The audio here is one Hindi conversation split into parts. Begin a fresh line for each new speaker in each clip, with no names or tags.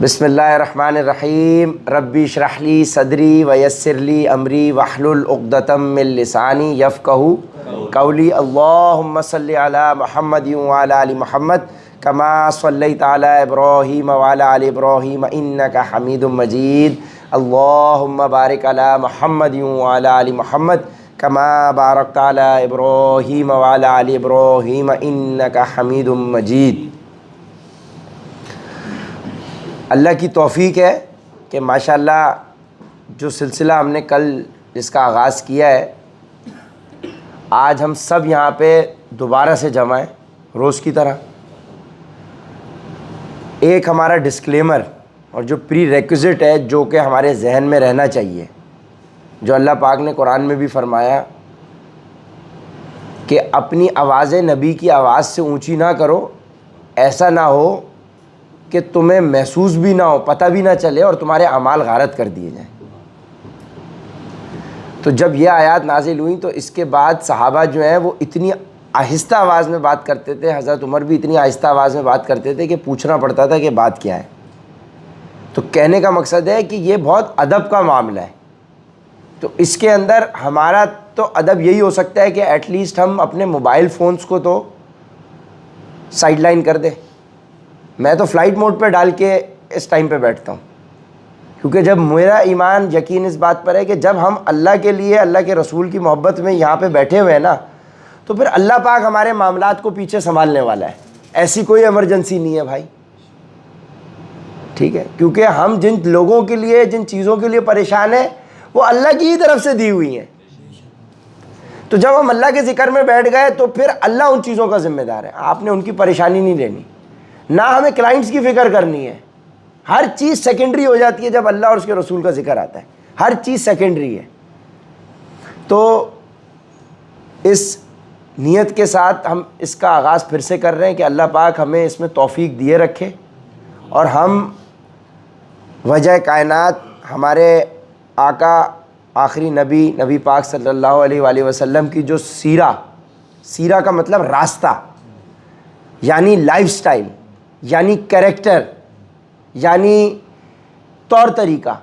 बिस्मिल्लाहिर्रहमानिर्रहीम रब्बी इश्रह ली सदरी वयस्सिर ली अमरी वहलुल उक़दतम मिन लिसानी यफ़क़हू क़ौली। अल्लाहुम्मा सल्लि अला मुहम्मद व अला आलि मुहम्मद कमा सल्लैता अला इब्राहीम व अला आलि इब्राहीम इन्नका हमीदुम मजीद। अल्लाहुम्मा बारिक अला मुहम्मद व अला आलि मुहम्मद कमा बारकता अला इब्राहीम व अला आलि इब्राहीम इन्नका हमीदुम मजीद। अल्लाह की तौफ़ीक है कि माशाअल्लाह जो सिलसिला हमने कल जिसका आगाज़ किया है, आज हम सब यहाँ पे दोबारा से जमा हैं रोज़ की तरह। एक हमारा डिस्क्लेमर और जो प्री रेक्विज़िट है जो कि हमारे जहन में रहना चाहिए, जो अल्लाह पाक ने कुरान में भी फरमाया कि अपनी आवाज़ नबी की आवाज़ से ऊंची ना करो, ऐसा ना हो कि तुम्हें महसूस भी ना हो, पता भी ना चले और तुम्हारे अमाल गारत कर दिए जाएं। तो जब ये आयत नाजिल हुई तो इसके बाद सहाबा जो हैं वो इतनी आहिस्ता आवाज़ में बात करते थे, हज़रत उमर भी इतनी आहिस्ता आवाज़ में बात करते थे कि पूछना पड़ता था कि बात क्या है। तो कहने का मकसद है कि ये बहुत अदब का मामला है। तो इसके अंदर हमारा तो अदब यही हो सकता है कि एटलीस्ट हम अपने मोबाइल फ़ोन्स को तो साइड लाइन कर दें। मैं तो फ़्लाइट मोड पर डाल के इस टाइम पे बैठता हूँ, क्योंकि जब मेरा ईमान यकीन इस बात पर है कि जब हम अल्लाह के लिए, अल्लाह के रसूल की मोहब्बत में यहाँ पे बैठे हुए हैं ना, तो फिर अल्लाह पाक हमारे मामलात को पीछे संभालने वाला है। ऐसी कोई इमरजेंसी नहीं है भाई, ठीक है। क्योंकि हम जिन लोगों के लिए, जिन चीज़ों के लिए परेशान हैं वो अल्लाह की ही तरफ से दी हुई हैं। तो जब हम अल्लाह के ज़िक्र में बैठ गए तो फिर अल्लाह उन चीज़ों का ज़िम्मेदार है। आपने उनकी परेशानी नहीं लेनी, ना हमें क्लाइंट्स की फ़िक्र करनी है। हर चीज़ सेकेंडरी हो जाती है जब अल्लाह और उसके रसूल का जिक्र आता है। हर चीज़ सेकेंडरी है। तो इस नीयत के साथ हम इसका आगाज़ फिर से कर रहे हैं कि अल्लाह पाक हमें इसमें तौफ़ीक दिए रखे और हम वजह कायनात हमारे आका आखिरी नबी पाक सल्लल्लाहु अलैहि वसल्लम की जो सीरा का मतलब रास्ता, यानी लाइफस्टाइल, यानी कैरेक्टर, यानी तौर तरीका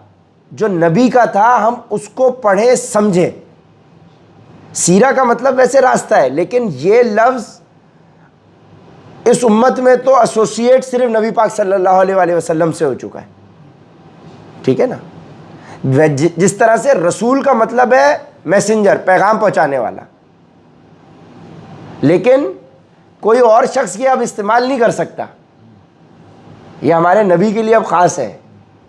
जो नबी का था, हम उसको पढ़े समझे। सीरा का मतलब वैसे रास्ता है, लेकिन ये लफ्ज़ इस उम्मत में तो एसोसिएट सिर्फ नबी पाक सल्लल्लाहु अलैहि वसल्लम से हो चुका है, ठीक है ना। जिस तरह से रसूल का मतलब है मैसेंजर, पैगाम पहुंचाने वाला, लेकिन कोई और शख्स ये अब इस्तेमाल नहीं कर सकता। ये हमारे नबी के लिए अब ख़ास है।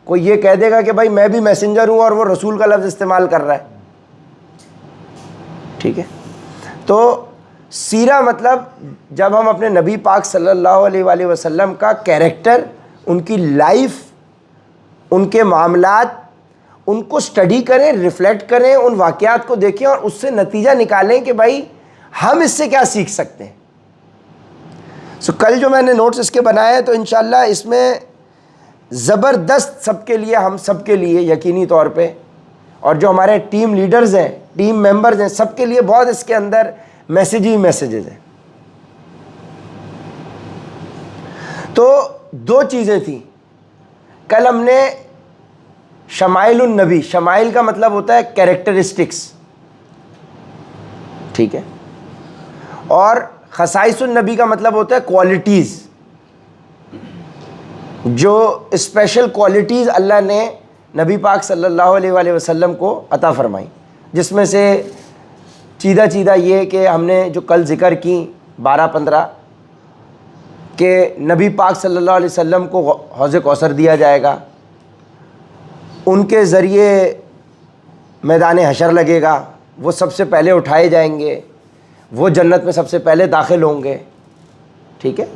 कोई ये कह देगा कि भाई मैं भी मैसेंजर हूँ और वो रसूल का लफ्ज़ इस्तेमाल कर रहा है, ठीक है। तो सीरा मतलब जब हम अपने नबी पाक सल्लल्लाहु अलैहि वसल्लम का कैरेक्टर, उनकी लाइफ, उनके मामलात, उनको स्टडी करें, रिफ़्लेक्ट करें, उन वाक़यात को देखें और उससे नतीजा निकालें कि भाई हम इससे क्या सीख सकते हैं। सो कल जो मैंने नोट्स इसके बनाए हैं तो इंशाल्लाह इसमें ज़बरदस्त सबके लिए, हम सब के लिए यकीनी तौर पे, और जो हमारे टीम लीडर्स हैं, टीम मेंबर्स हैं, सबके लिए बहुत इसके अंदर मैसेज ही मैसेजेस हैं। तो दो चीज़ें थी। कल हमने शमाइलुन नबी, शमाइल का मतलब होता है कैरेक्टरिस्टिक्स, ठीक है, और खसाइसुन नबी का मतलब होता है क्वालिटीज़, जो स्पेशल क्वालिटीज़ अल्लाह ने नबी पाक सल्लल्लाहु अलैहि वसल्लम को अता फरमाई। जिसमें से चीदा ये कि हमने जो कल ज़िक्र की 12-15 के नबी पाक सल्लल्लाहु अलैहि वसल्लम को हौज़ कौसर दिया जाएगा, उनके ज़रिए मैदान हशर लगेगा, वो सबसे पहले उठाए जाएंगे, वो जन्नत में सबसे पहले दाखिल होंगे, ठीक है।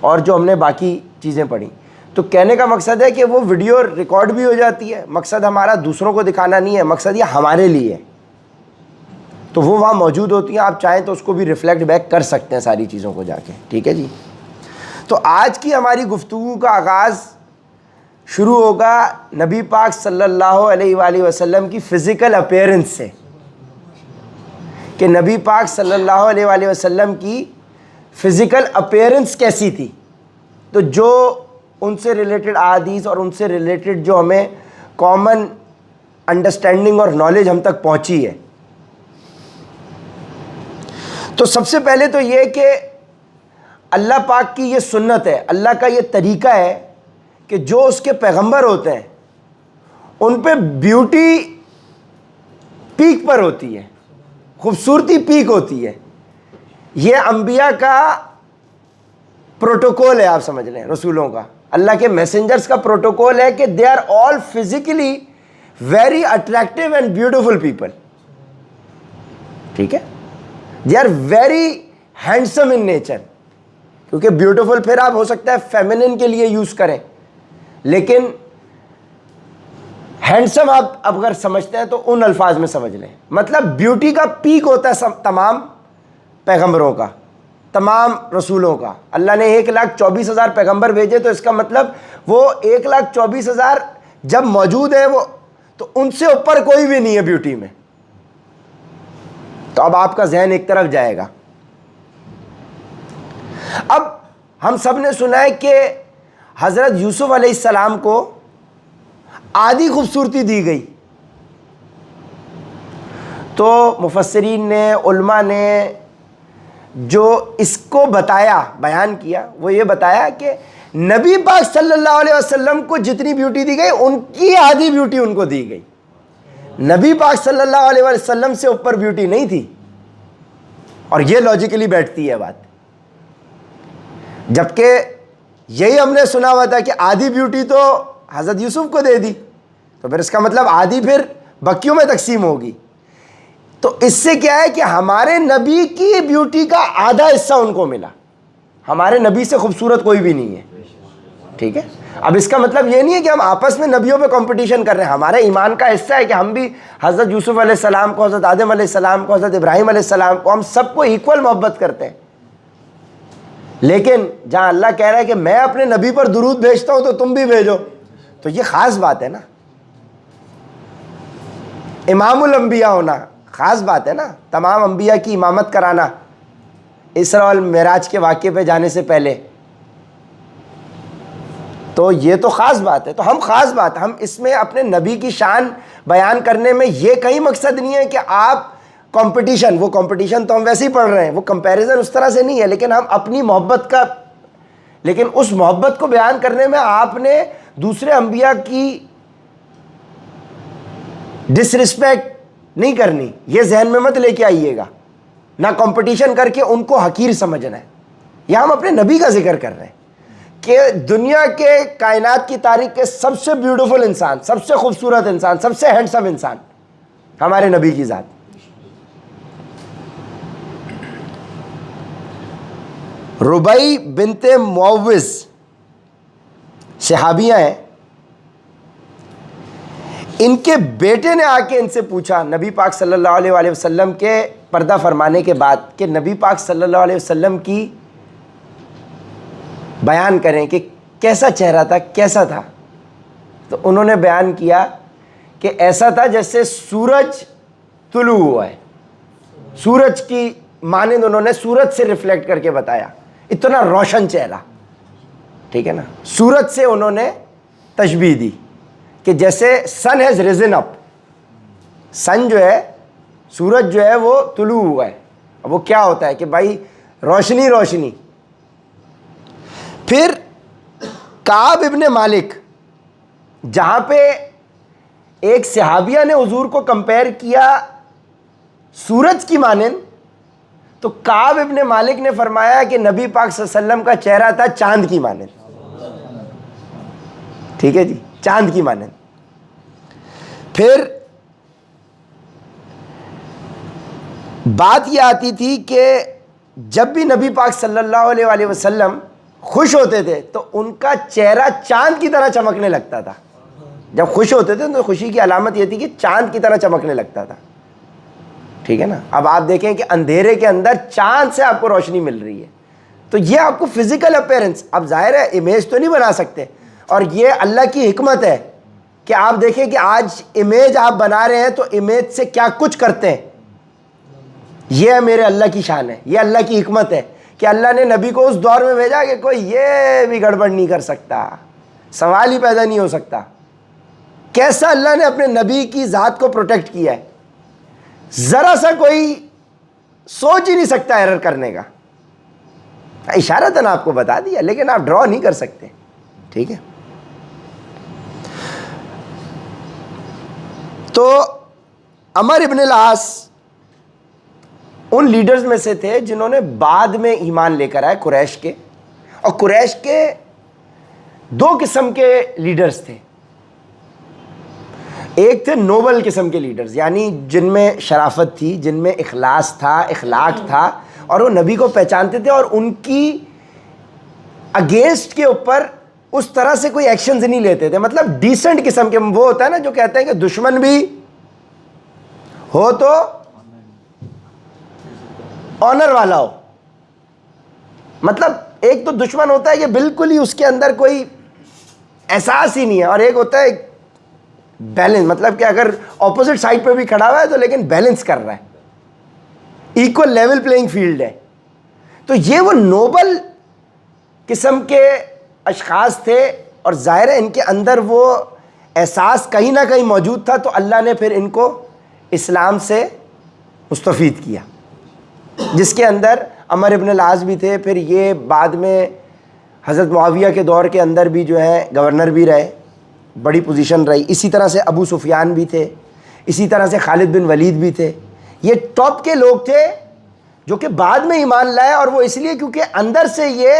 और जो हमने बाकी चीज़ें पढ़ी, तो कहने का मकसद है कि वो वीडियो रिकॉर्ड भी हो जाती है। मकसद हमारा दूसरों को दिखाना नहीं है, मकसद ये हमारे लिए है। तो वो वहाँ मौजूद होती हैं, आप चाहें तो उसको भी रिफ़्लेक्ट बैक कर सकते हैं सारी चीज़ों को जाके, ठीक है जी। तो आज की हमारी गुफ्तगू का आगाज़ शुरू होगा नबी पाक सल्लल्लाहु अलैहि वसल्लम की फ़िज़िकल अपीयरेंस से, कि नबी पाक सल्लल्लाहु अलैहि वसल्लम की फ़िज़िकल अपीयरेंस कैसी थी। तो जो उनसे रिलेटेड अहादीस और उनसे रिलेटेड जो हमें कॉमन अंडरस्टैंडिंग और नॉलेज हम तक पहुंची है। तो सबसे पहले तो ये कि अल्लाह पाक की ये सुन्नत है, अल्लाह का ये तरीका है कि जो उसके पैगंबर होते हैं उन पे ब्यूटी पीक पर होती है, खूबसूरती पीक होती है। ये अंबिया का प्रोटोकॉल है, आप समझ लें, रसूलों का, अल्लाह के मैसेंजर्स का प्रोटोकॉल है कि they are all physically very attractive and beautiful people. ठीक है, they are very handsome in nature, क्योंकि ब्यूटिफुल फिर आप हो सकता है फेमिनिन के लिए यूज करें, लेकिन हैंडसम आप अगर समझते हैं तो उन अल्फाज में समझ लें। मतलब ब्यूटी का पीक होता है तमाम पैगंबरों का, तमाम रसूलों का। अल्लाह ने 1,24,000 पैगंबर भेजे, तो इसका मतलब वो 1,24,000 जब मौजूद है वो, तो उनसे ऊपर कोई भी नहीं है ब्यूटी में। तो अब आपका जहन एक तरफ जाएगा। अब हम सब ने सुना है कि हज़रत यूसुफ अलैहिस्सलाम को आधी खूबसूरती दी गई। तो मुफस्सिरीन ने, उलमा ने जो इसको बताया, बयान किया, वो ये बताया कि नबी पाक सल्लल्लाहु अलैहि वसल्लम को जितनी ब्यूटी दी गई उनकी आधी ब्यूटी उनको दी गई। नबी पाक सल्लल्लाहु अलैहि वसल्लम से ऊपर ब्यूटी नहीं थी। और ये लॉजिकली बैठती है बात, जबकि यही हमने सुना हुआ था कि आधी ब्यूटी तो हज़रत यूसुफ को दे दी, तो फिर इसका मतलब आधी फिर बकियों में तकसीम होगी। तो इससे क्या है कि हमारे नबी की ब्यूटी का आधा हिस्सा उनको मिला। हमारे नबी से खूबसूरत कोई भी नहीं है। ठीक है, अब इसका मतलब ये नहीं है कि हम आपस में नबियों पे कंपटीशन कर रहे हैं। हमारे ईमान का हिस्सा है कि हम भी हज़रत यूसुफ अलैहिस्सलाम को, हज़रत आदम अलैहिस्सलाम को, हज़रत इब्राहीम अलैहिस्सलाम को, हम सबको इक्वल मोहब्बत करते हैं। लेकिन जहाँ अल्लाह कह रहा है कि मैं अपने नबी पर दुरूद भेजता हूँ तो तुम भी भेजो, तो ये ख़ास बात है ना। इमामुल अंबिया होना ख़ास बात है ना, तमाम अंबिया की इमामत कराना इसरा और मेराज के वाक़े पे जाने से पहले, तो ये तो ख़ास बात है। तो हम ख़ास बात, हम इसमें अपने नबी की शान बयान करने में ये कहीं मकसद नहीं है कि आप कंपटीशन, वो कंपटीशन तो हम वैसे ही पढ़ रहे हैं, वो कंपैरिजन उस तरह से नहीं है, लेकिन हम अपनी मोहब्बत का, लेकिन उस मोहब्बत को बयान करने में आपने दूसरे अंबिया की डिसरिस्पेक्ट नहीं करनी, ये जहन में मत लेके आइएगा, ना कंपटीशन करके उनको हकीर समझना है। यह हम अपने नबी का जिक्र कर रहे हैं कि दुनिया के, कायनात की तारीख के सबसे ब्यूटीफुल इंसान, सबसे खूबसूरत इंसान, सबसे हैंडसम इंसान हमारे नबी की ज़ात। रुबई बिनते मुअव्विज़ सहाबिया हैं, इनके बेटे ने आके इनसे पूछा नबी पाक सल्लल्लाहु अलैहि वसल्लम के पर्दा फरमाने के बाद कि नबी पाक सल्लल्लाहु अलैहि वसल्लम की बयान करें कि कैसा चेहरा था, कैसा था। तो उन्होंने बयान किया कि ऐसा था जैसे सूरज तुलू हुआ है, सूरज की मानिंद उन्होंने सूरज से रिफ्लेक्ट करके बताया, इतना रोशन चेहरा। ठीक है ना, सूरज से उन्होंने तशबीह दी कि जैसे सन हैज़ रिजन अप, सन जो है, सूरज जो है वो तुलू हुआ है। अब वो क्या होता है कि भाई रोशनी रोशनी। फिर काब इब्ने मालिक, जहाँ पे एक सहाबिया ने हुजूर को कंपेयर किया सूरज की मानिंद, तो काब इब्ने मालिक ने फरमाया कि नबी पाक सल्लल्लाहु अलैहि वसल्लम का चेहरा था चांद की मानिंद। ठीक है जी, चांद की मानिंद। फिर बात यह आती थी कि जब भी नबी पाक सल्लल्लाहु अलैहि वसल्लम खुश होते थे तो उनका चेहरा चांद की तरह चमकने लगता था। जब खुश होते थे तो खुशी की अलामत यह थी कि चांद की तरह चमकने लगता था। ठीक है ना, अब आप देखें कि अंधेरे के अंदर चांद से आपको रोशनी मिल रही है, तो ये आपको फिजिकल अपीयरेंस, अब जाहिर है इमेज तो नहीं बना सकते, और ये अल्लाह की हिकमत है कि आप देखें कि आज इमेज आप बना रहे हैं तो इमेज से क्या कुछ करते हैं। यह मेरे अल्लाह की शान है, यह अल्लाह की हिकमत है कि अल्लाह ने नबी को उस दौर में भेजा कि कोई ये भी गड़बड़ नहीं कर सकता। सवाल ही पैदा नहीं हो सकता। कैसा अल्लाह ने अपने नबी की ज़ात को प्रोटेक्ट किया है, ज़रा सा कोई सोच ही नहीं सकता एरर करने का। इशारतन आपको बता दिया, लेकिन आप ड्रॉ नहीं कर सकते। ठीक है, तो अमर इब्न अल-आस उन लीडर्स में से थे जिन्होंने बाद में ईमान लेकर आए कुरैश के। और कुरैश के दो किस्म के लीडर्स थे। एक थे नोबल किस्म के लीडर्स, यानी जिनमें शराफत थी, जिनमें इखलास था, इखलाक था, और वो नबी को पहचानते थे और उनकी अगेंस्ट के ऊपर उस तरह से कोई एक्शंस नहीं लेते थे। मतलब डिसेंट किस्म के, वो होता है ना जो कहते हैं कि दुश्मन भी हो तो ऑनर वाला हो। मतलब एक तो दुश्मन होता है कि बिल्कुल ही उसके अंदर कोई एहसास ही नहीं है, और एक होता है बैलेंस, मतलब कि अगर ऑपोजिट साइड पे भी खड़ा हुआ है तो लेकिन बैलेंस कर रहा है, इक्वल लेवल प्लेइंग फील्ड है। तो ये वो नोबल किस्म के अशखास थे, और ज़ाहिर है इनके अंदर वो एहसास कहीं ना कहीं मौजूद था। तो अल्लाह ने फिर इनको इस्लाम से मुस्तफ़ीद किया, जिसके अंदर अमर इब्न अल-आस भी थे। फिर ये बाद में हज़रत मुआविया के दौर के अंदर भी जो है गवर्नर भी रहे, बड़ी पोजीशन रही। इसी तरह से अबू सुफियान भी थे, इसी तरह से खालिद बिन वलीद भी थे। ये टॉप के लोग थे जो कि बाद में ईमान लाए, और वो इसलिए क्योंकि अंदर से ये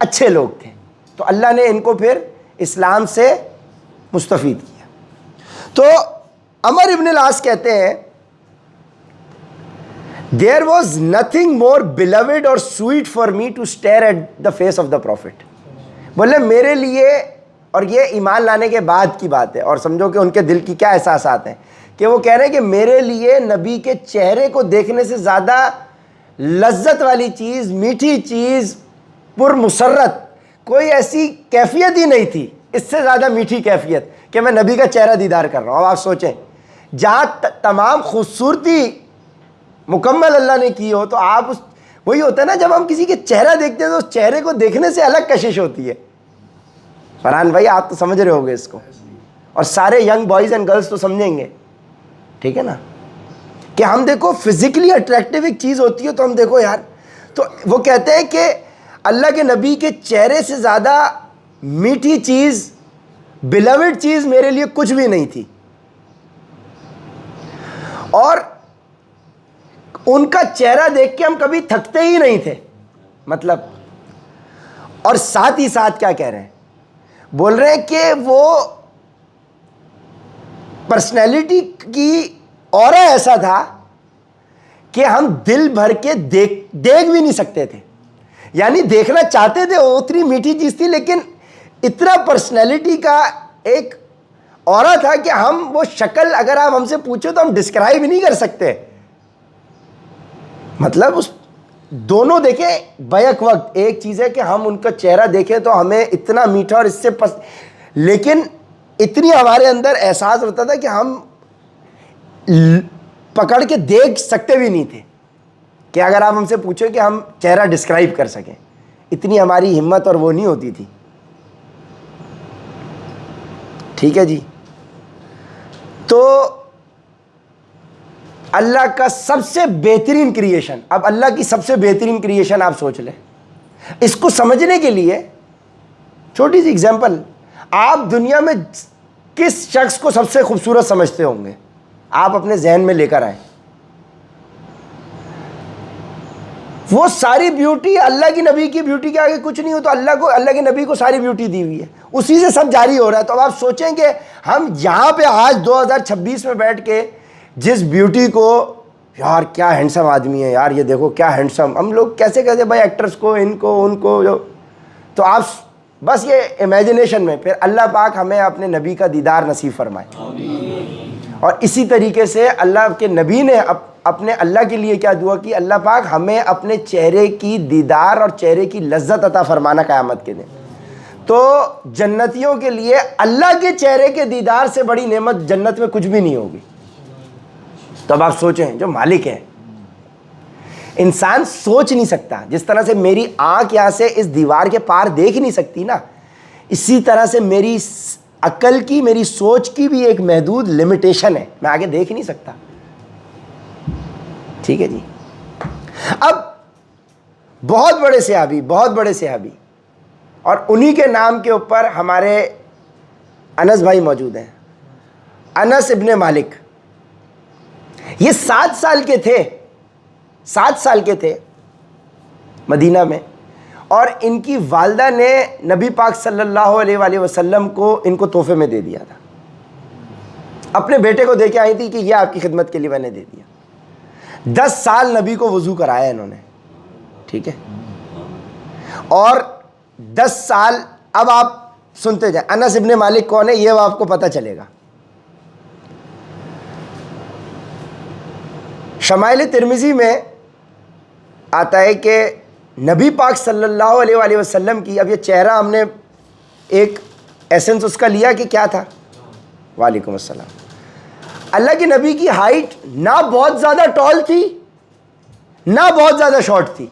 अच्छे लोग थे। तो अल्लाह ने इनको फिर इस्लाम से मुस्तफ़ीद किया। तो अमर इब्न अल-आस कहते हैं, there was nothing more beloved और sweet for me to stare at the face of the prophet. बोले मेरे लिए, और ये ईमान लाने के बाद की बात है, और समझो कि उनके दिल की क्या एहसासात हैं, कि वो कह रहे हैं कि मेरे लिए नबी के चेहरे को देखने से ज़्यादा लज्जत वाली चीज़, मीठी चीज़, पुरमुसर्रत कोई ऐसी कैफियत ही नहीं थी, इससे ज़्यादा मीठी कैफियत कि मैं नबी का चेहरा दीदार कर रहा हूँ। अब आप सोचें, जहाँ तमाम खूबसूरती मुकम्मल अल्लाह ने की हो, तो आप उस, वही होता है ना जब हम किसी के चेहरा देखते हैं तो उस चेहरे को देखने से अलग कशिश होती है। फरहान भाई आप तो समझ रहे होगे इसको, और सारे यंग बॉयज़ एंड गर्ल्स तो समझेंगे, ठीक है ना, कि हम देखो फिज़िकली अट्रैक्टिव एक चीज़ होती है तो हम देखो यार, तो वो कहते हैं कि अल्लाह के नबी के चेहरे से ज़्यादा मीठी चीज़, बिलवेड चीज़ मेरे लिए कुछ भी नहीं थी। और उनका चेहरा देख के हम कभी थकते ही नहीं थे, मतलब। और साथ ही साथ क्या कह रहे हैं, बोल रहे हैं कि वो पर्सनैलिटी की ऑरा ऐसा था कि हम दिल भर के देख भी नहीं सकते थे। यानी देखना चाहते थे, उतनी मीठी चीज़ थी, लेकिन इतना पर्सनैलिटी का एक ऑरा था कि हम वो शक्ल अगर आप हमसे पूछो तो हम डिस्क्राइब नहीं कर सकते। मतलब उस दोनों देखें बैक वक्त, एक चीज़ है कि हम उनका चेहरा देखें तो हमें इतना मीठा और इससे लेकिन इतनी हमारे अंदर एहसास होता था कि हम पकड़ के देख सकते भी नहीं थे, कि अगर आप हमसे पूछो कि हम चेहरा डिस्क्राइब कर सकें, इतनी हमारी हिम्मत और वो नहीं होती थी। ठीक है जी। तो अल्लाह का सबसे बेहतरीन क्रिएशन, अब अल्लाह की सबसे बेहतरीन क्रिएशन आप सोच लें। इसको समझने के लिए छोटी सी एग्जांपल, आप दुनिया में किस शख्स को सबसे खूबसूरत समझते होंगे, आप अपने जहन में लेकर आए। वो सारी ब्यूटी अल्लाह की नबी की ब्यूटी के आगे कुछ नहीं हो, तो अल्लाह के नबी को सारी ब्यूटी दी हुई है, उसी से सब जारी हो रहा है। तो अब आप सोचेंगे हम यहाँ पे आज 2026 में बैठ के जिस ब्यूटी को, यार क्या हैंडसम आदमी है यार, ये देखो क्या हैंडसम, हम लोग कैसे कहते भाई एक्टर्स को, इनको उनको, जो, तो आप बस ये इमेजिनेशन में, फिर अल्लाह पाक हमें अपने नबी का दीदार नसीब फरमाए। और इसी तरीके से अल्लाह के नबी ने अपने अल्लाह के लिए क्या दुआ की, अल्लाह पाक हमें अपने चेहरे की दीदार और चेहरे की लज्जत अता फरमाना क़यामत के दिन। तो जन्नतियों के लिए अल्लाह के चेहरे के दीदार से बड़ी नेमत जन्नत में कुछ भी नहीं होगी। तो अब आप सोचें, जो मालिक है, इंसान सोच नहीं सकता, जिस तरह से मेरी आंख यहाँ से इस दीवार के पार देख नहीं सकती ना, इसी तरह से मेरी अक्ल की, मेरी सोच की भी एक महदूद लिमिटेशन है, मैं आगे देख नहीं सकता। ठीक है जी। अब बहुत बड़े सहाबी और उन्हीं के नाम के ऊपर हमारे अनस भाई मौजूद हैं। अनस इब्ने मालिक, ये 7 साल के थे, 7 साल के थे मदीना में, और इनकी वालदा ने नबी पाक सल्लल्लाहु अलैहि वसल्लम को इनको तोहफे में दे दिया था। अपने बेटे को दे के आई थी कि ये आपकी खिदमत के लिए मैंने दे दिया। 10 साल नबी को वज़ू कराया इन्होंने, ठीक है, और 10 साल। अब आप सुनते जाए अनस इब्ने मालिक कौन है, ये आपको पता चलेगा। शमाइल तिर्मिज़ी में आता है कि नबी पाक सल्लल्लाहु अलैहि वसल्लम की, अब ये चेहरा हमने एक एसेंस उसका लिया कि क्या था, वालेकुम अस्सलाम। अल्लाह के नबी की हाइट ना बहुत ज़्यादा टॉल थी ना बहुत ज़्यादा शॉर्ट थी,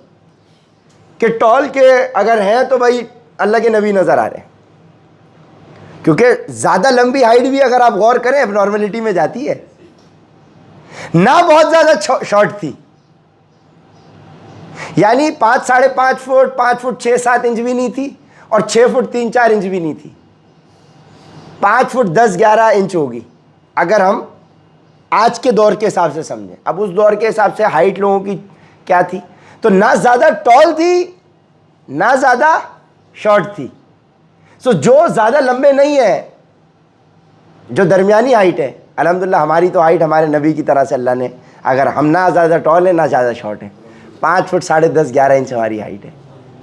कि टॉल के अगर हैं तो भाई अल्लाह के नबी नज़र आ रहे हैं, क्योंकि ज़्यादा लंबी हाइट भी अगर आप गौर करें एबनॉर्मलिटी में जाती है। ना बहुत ज़्यादा शॉर्ट थी, यानी 5 साढ़े 5 फुट, 5 फुट 6-7 इंच भी नहीं थी, और 6 फुट 3-4 इंच भी नहीं थी। 5 फुट 10-11 इंच होगी अगर हम आज के दौर के हिसाब से समझें। अब उस दौर के हिसाब से हाइट लोगों की क्या थी, तो ना ज़्यादा टॉल थी ना ज़्यादा शॉर्ट थी। सो जो ज़्यादा लंबे नहीं है, जो दरमियानी हाइट है, अल्हम्दुलिल्लाह हमारी तो हाइट हमारे नबी की तरह से अल्लाह ने, अगर हम ना ज़्यादा टॉल है ना ज़्यादा शॉर्ट है, 5 फुट साढ़े 10-11 इंच हमारी हाइट है,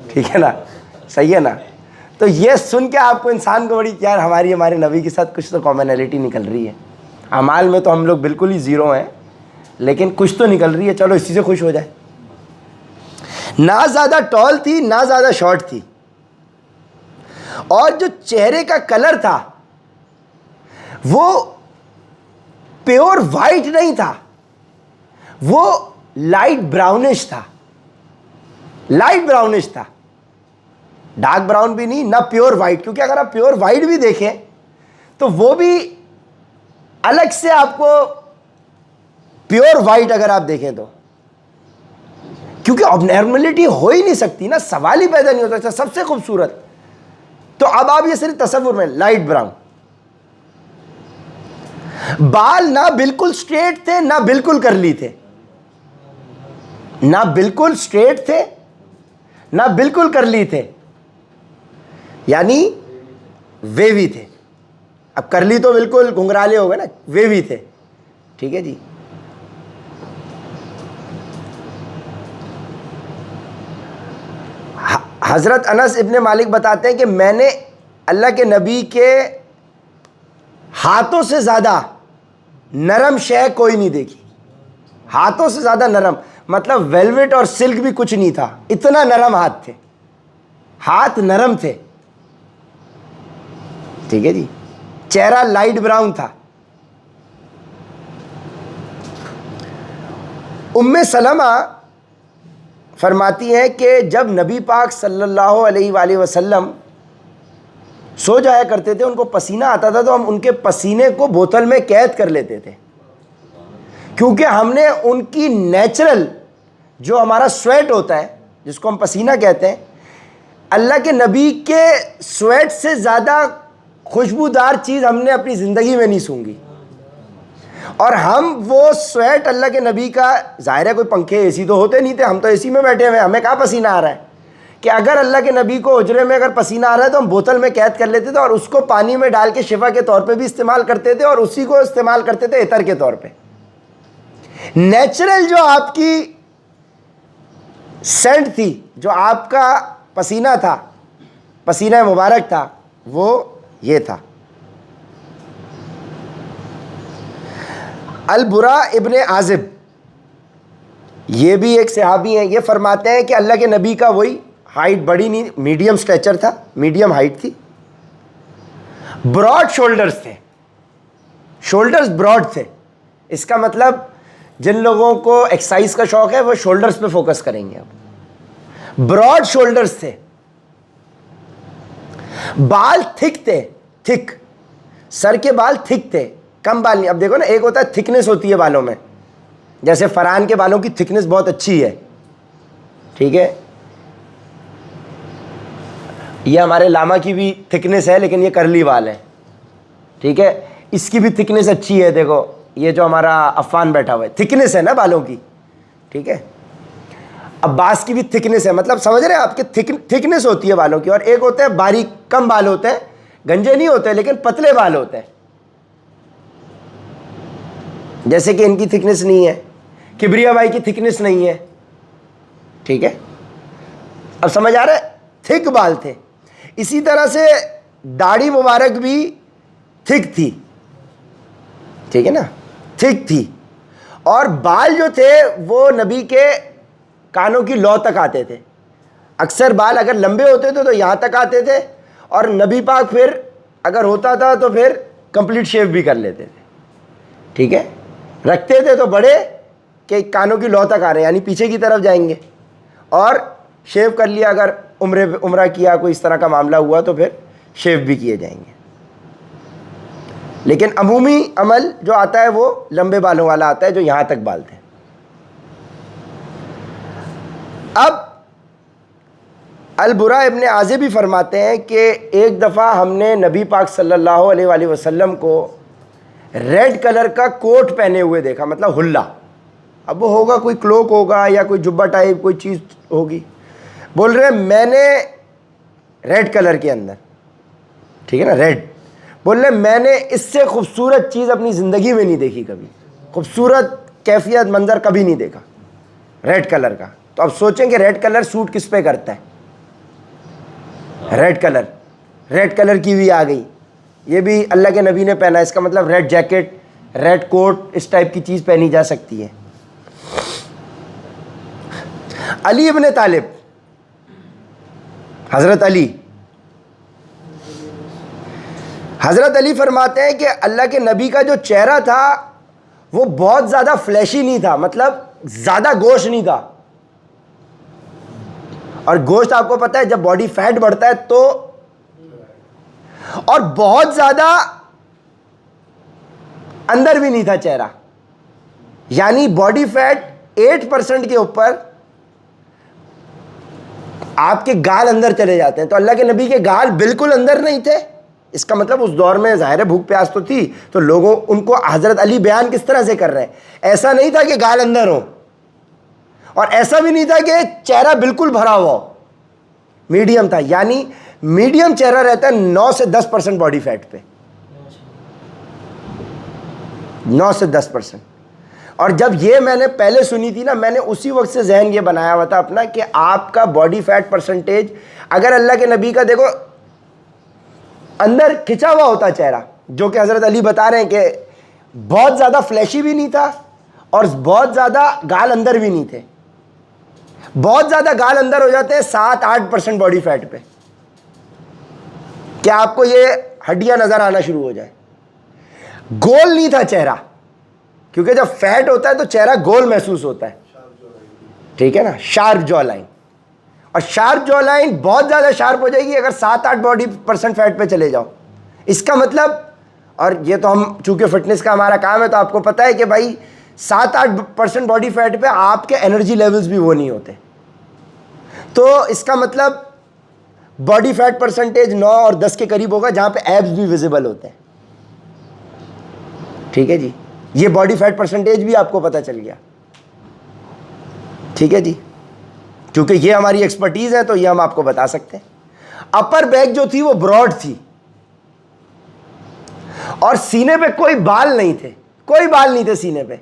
ठीक है ना, सही है ना। तो ये सुन के आपको इंसान को बड़ी यार हमारे नबी के साथ कुछ तो कॉमनैलिटी निकल रही है। अमाल में तो हम लोग बिल्कुल ही ज़ीरो हैं, लेकिन कुछ तो निकल रही है, चलो इसी से खुश हो जाए। ना ज़्यादा टॉल थी ना ज़्यादा शॉर्ट थी, और जो चेहरे का कलर था वो प्योर वाइट नहीं था, वो लाइट ब्राउनिश था, लाइट ब्राउनिश था, डार्क ब्राउन भी नहीं, ना प्योर वाइट। क्योंकि अगर आप प्योर वाइट भी देखें तो वो भी अलग से आपको प्योर वाइट अगर आप देखें तो, क्योंकि अबनॉर्मलिटी हो ही नहीं सकती ना, सवाल ही पैदा नहीं होता। सबसे खूबसूरत, तो अब आप ये सिर्फ तसव्वुर में, लाइट ब्राउन, बाल ना बिल्कुल स्ट्रेट थे ना बिल्कुल करली थे, ना बिल्कुल स्ट्रेट थे ना बिल्कुल करली थे, यानी वेवी थे। अब करली तो बिल्कुल घुंघराले हो गए ना, वेवी थे, ठीक है जी। हज़रत अनस इब्ने मालिक बताते हैं कि मैंने अल्लाह के नबी के हाथों से ज़्यादा नरम शय कोई नहीं देखी। हाथों से ज़्यादा नरम मतलब वेलवेट और सिल्क भी कुछ नहीं था, इतना नरम हाथ थे, हाथ नरम थे, ठीक है जी। चेहरा लाइट ब्राउन था। उम्मे सलमा फरमाती हैं कि जब नबी पाक सल्लल्लाहु अलैहि वसल्लम सो जाया करते थे, उनको पसीना आता था, तो हम उनके पसीने को बोतल में कैद कर लेते थे, क्योंकि हमने उनकी नेचुरल जो हमारा स्वेट होता है, जिसको हम पसीना कहते हैं, अल्लाह के नबी के स्वेट से ज़्यादा खुशबूदार चीज़ हमने अपनी ज़िंदगी में नहीं सूंघी। और हम वो स्वेट अल्लाह के नबी का, ज़ाहिर है कोई पंखे एसी तो होते नहीं थे, हम तो एसी में बैठे हुए, हमें कहाँ पसीना आ रहा है, कि अगर अल्लाह के नबी को हुजरे में अगर पसीना आ रहा है तो हम बोतल में कैद कर लेते थे, और उसको पानी में डाल के शिफा के तौर पे भी इस्तेमाल करते थे, और उसी को इस्तेमाल करते थे इतर के तौर पे। नेचुरल जो आपकी सेंट थी, जो आपका पसीना था, पसीना मुबारक था, वो ये था। अल-बुरा इब्ने आजिब, ये भी एक सहाबी हैं, ये फरमाते हैं कि अल्लाह के नबी का वही हाइट बड़ी नहीं, मीडियम स्ट्रेचर था, मीडियम हाइट थी, ब्रॉड शोल्डर्स थे, शोल्डर्स ब्रॉड थे। इसका मतलब जिन लोगों को एक्सरसाइज का शौक है वो शोल्डर्स पे फोकस करेंगे। अब ब्रॉड शोल्डर्स थे, बाल थिक थे, थिक, सर के बाल थिक थे, कम बाल नहीं। अब देखो ना, एक होता है थिकनेस होती है बालों में, जैसे फरहान के बालों की थिकनेस बहुत अच्छी है, ठीक है। ये हमारे लामा की भी थिकनेस है, लेकिन ये करली बाल है, ठीक है। इसकी भी थिकनेस अच्छी है, देखो ये जो हमारा अफान बैठा हुआ है, थिकनेस है ना बालों की, ठीक है। अब्बास की भी थिकनेस है, मतलब समझ रहे हैं आपके, थिकनेस होती है बालों की। और एक होते हैं बारीक, कम बाल होते हैं, गंजे नहीं होते लेकिन पतले बाल होते हैं, जैसे कि इनकी थिकनेस नहीं है, किबरिया भाई की थिकनेस नहीं है, ठीक है। अब समझ आ रहा है, थिक बाल थे। इसी तरह से दाढ़ी मुबारक भी थिक थी, ठीक है ना, थिक थी। और बाल जो थे वो नबी के कानों की लौ तक आते थे। अक्सर बाल अगर लंबे होते थे तो यहाँ तक आते थे, और नबी पाक फिर अगर होता था तो फिर कंप्लीट शेव भी कर लेते थे, ठीक है। रखते थे तो बड़े के कानों की लौ तक आ रहे हैं, यानी पीछे की तरफ जाएंगे, और शेव कर लिया, अगर उम्रा किया, कोई इस तरह का मामला हुआ तो फिर शेव भी किए जाएंगे। लेकिन अमूमी अमल जो आता है वो लंबे बालों वाला आता है, जो यहाँ तक बाल थे। अब अल-बुरा इब्न आज़िब भी फरमाते हैं कि एक दफ़ा हमने नबी पाक सल्लल्लाहु अलैहि वसल्लम को रेड कलर का कोट पहने हुए देखा, मतलब हुल्ला। अब वो होगा कोई क्लोक होगा या कोई जुब्बा टाइप कोई चीज़ होगी। बोल रहे मैंने रेड कलर के अंदर, ठीक है ना, रेड। बोल रहे मैंने इससे खूबसूरत चीज़ अपनी ज़िंदगी में नहीं देखी कभी, खूबसूरत कैफियत मंज़र कभी नहीं देखा रेड कलर का। तो अब सोचें कि रेड कलर सूट किस पे करता है, रेड कलर की भी आ गई, ये भी अल्लाह के नबी ने पहना, इसका मतलब रेड जैकेट, रेड कोट, इस टाइप की चीज़ पहनी जा सकती है। अली इब्न तालिब, हज़रत अली फरमाते हैं कि अल्लाह के नबी का जो चेहरा था वो बहुत ज़्यादा फ्लैशी नहीं था, मतलब ज़्यादा गोश्त नहीं था। और गोश्त आपको पता है जब बॉडी फैट बढ़ता है तो, और बहुत ज़्यादा अंदर भी नहीं था चेहरा, यानी बॉडी फैट 8% के ऊपर आपके गाल अंदर चले जाते हैं। तो अल्लाह के नबी के गाल बिल्कुल अंदर नहीं थे। इसका मतलब उस दौर में ज़ाहिर है भूख प्यास तो थी, तो लोगों उनको हज़रत अली बयान किस तरह से कर रहे हैं, ऐसा नहीं था कि गाल अंदर हो, और ऐसा भी नहीं था कि चेहरा बिल्कुल भरा हुआ हो, मीडियम था। यानी मीडियम चेहरा रहता है 9 से 10% बॉडी फैट पे, 9 से 10%। और जब ये मैंने पहले सुनी थी ना, मैंने उसी वक्त से जहन ये बनाया हुआ था अपना कि आपका बॉडी फैट परसेंटेज अगर अल्लाह के नबी का देखो अंदर खिंचा हुआ होता चेहरा, जो कि हज़रत अली बता रहे हैं कि बहुत ज़्यादा फ्लैशी भी नहीं था और बहुत ज़्यादा गाल अंदर भी नहीं थे। बहुत ज़्यादा गाल अंदर हो जाते हैं 7-8% बॉडी फैट पे, क्या आपको ये हड्डियां नज़र आना शुरू हो जाए। गोल नहीं था चेहरा, क्योंकि जब फैट होता है तो चेहरा गोल महसूस होता है, ठीक है ना, शार्प जॉ लाइन। और शार्प जॉ लाइन बहुत ज़्यादा शार्प हो जाएगी अगर 7-8% फैट पे चले जाओ। इसका मतलब, और ये तो हम चूँकि फिटनेस का हमारा काम है तो आपको पता है कि भाई 7-8% बॉडी फैट पे आपके एनर्जी लेवल्स भी वो नहीं होते। तो इसका मतलब बॉडी फैट परसेंटेज 9 और 10 के करीब होगा, जहाँ पे एब्स भी विजिबल होते हैं, ठीक है जी। ये बॉडी फैट परसेंटेज भी आपको पता चल गया, ठीक है जी, क्योंकि ये हमारी एक्सपर्टीज़ है तो ये हम आपको बता सकते हैं। अपर बैक जो थी वो ब्रॉड थी और सीने पे कोई बाल नहीं थे, कोई बाल नहीं थे सीने पे।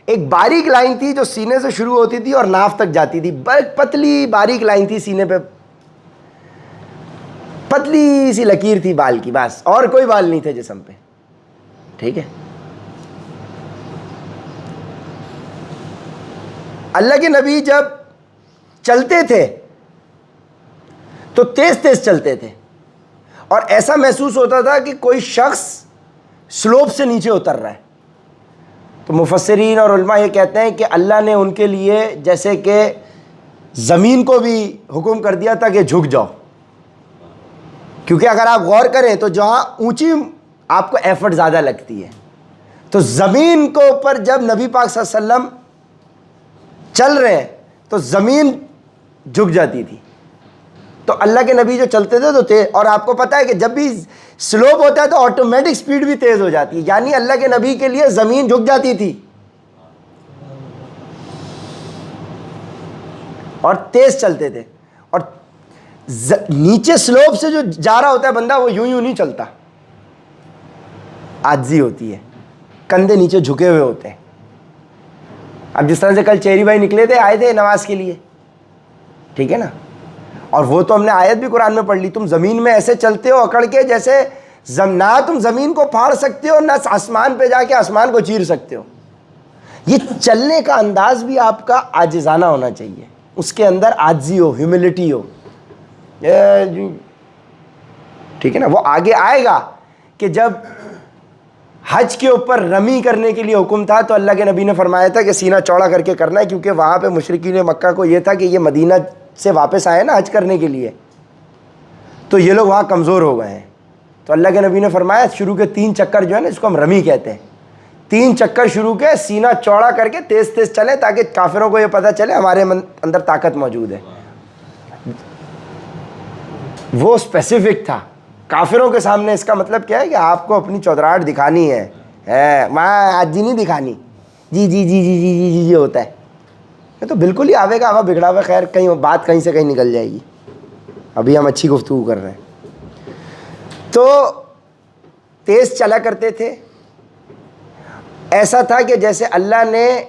एक बारीक लाइन थी जो सीने से शुरू होती थी और नाफ तक जाती थी, पतली बारीक लाइन थी सीने पे, पतली सी लकीर थी बाल की, बस, और कोई बाल नहीं थे जिस्म पे, ठीक है। अल्लाह के नबी जब चलते थे तो तेज तेज चलते थे और ऐसा महसूस होता था कि कोई शख्स स्लोप से नीचे उतर रहा है। तो मुफस्सिरीन और उलमा ये कहते हैं कि अल्लाह ने उनके लिए जैसे कि ज़मीन को भी हुक्म कर दिया था कि झुक जाओ, क्योंकि अगर आप गौर करें तो जहाँ ऊंची आपको एफर्ट ज़्यादा लगती है, तो ज़मीन के ऊपर जब नबी पाक सल्लल्लाहु अलैहि वसल्लम चल रहे हैं तो ज़मीन झुक जाती थी। तो अल्लाह के नबी जो चलते थे तो तेज, और आपको पता है कि जब भी स्लोप होता है तो ऑटोमेटिक स्पीड भी तेज़ हो जाती है, यानी अल्लाह के नबी के लिए ज़मीन झुक जाती थी और तेज़ चलते थे। और नीचे स्लोप से जो जा रहा होता है बंदा, वो यूं यूं नहीं चलता, आजी होती है, कंधे नीचे झुके हुए होते हैं। अब जिस तरह से कल चेरी भाई निकले थे, आए थे नमाज के लिए, ठीक है ना, और वो तो हमने आयत भी कुरान में पढ़ ली, तुम ज़मीन में ऐसे चलते हो अकड़ के जैसे ना तुम ज़मीन को फाड़ सकते हो ना आसमान पे जाके आसमान को चीर सकते हो। ये चलने का अंदाज भी आपका आजिज़ाना होना चाहिए, उसके अंदर आजी हो, ह्यूमिलिटी हो, ठीक है ना। वो आगे आएगा कि जब हज के ऊपर रमी करने के लिए हुक्म था तो अल्लाह के नबी ने फरमाया था कि सीना चौड़ा करके करना है, क्योंकि वहाँ पे मुशरिकीन मक्का को ये था कि ये मदीना से वापस आए ना हज करने के लिए, तो ये लोग वहाँ कमज़ोर हो गए हैं। तो अल्लाह के नबी ने फरमाया शुरू के 3 चक्कर जो है ना, इसको हम रमी कहते हैं, 3 चक्कर शुरू के सीना चौड़ा करके तेज़ तेज़ चले, ताकि काफिरों को ये पता चले हमारे अंदर ताकत मौजूद है। वो स्पेसिफिक था काफिरों के सामने। इसका मतलब क्या है कि आपको अपनी चौधराहट दिखानी है वहाँ हाजी नहीं दिखानी, जी जी जी जी जी जी जी जी होता है, ये तो बिल्कुल ही आवेगा हवा बिगड़ा हुआ। खैर, कहीं बात कहीं से कहीं निकल जाएगी, अभी हम अच्छी गुफ्तगू कर रहे हैं। तो तेज़ चला करते थे, ऐसा था कि जैसे अल्लाह ने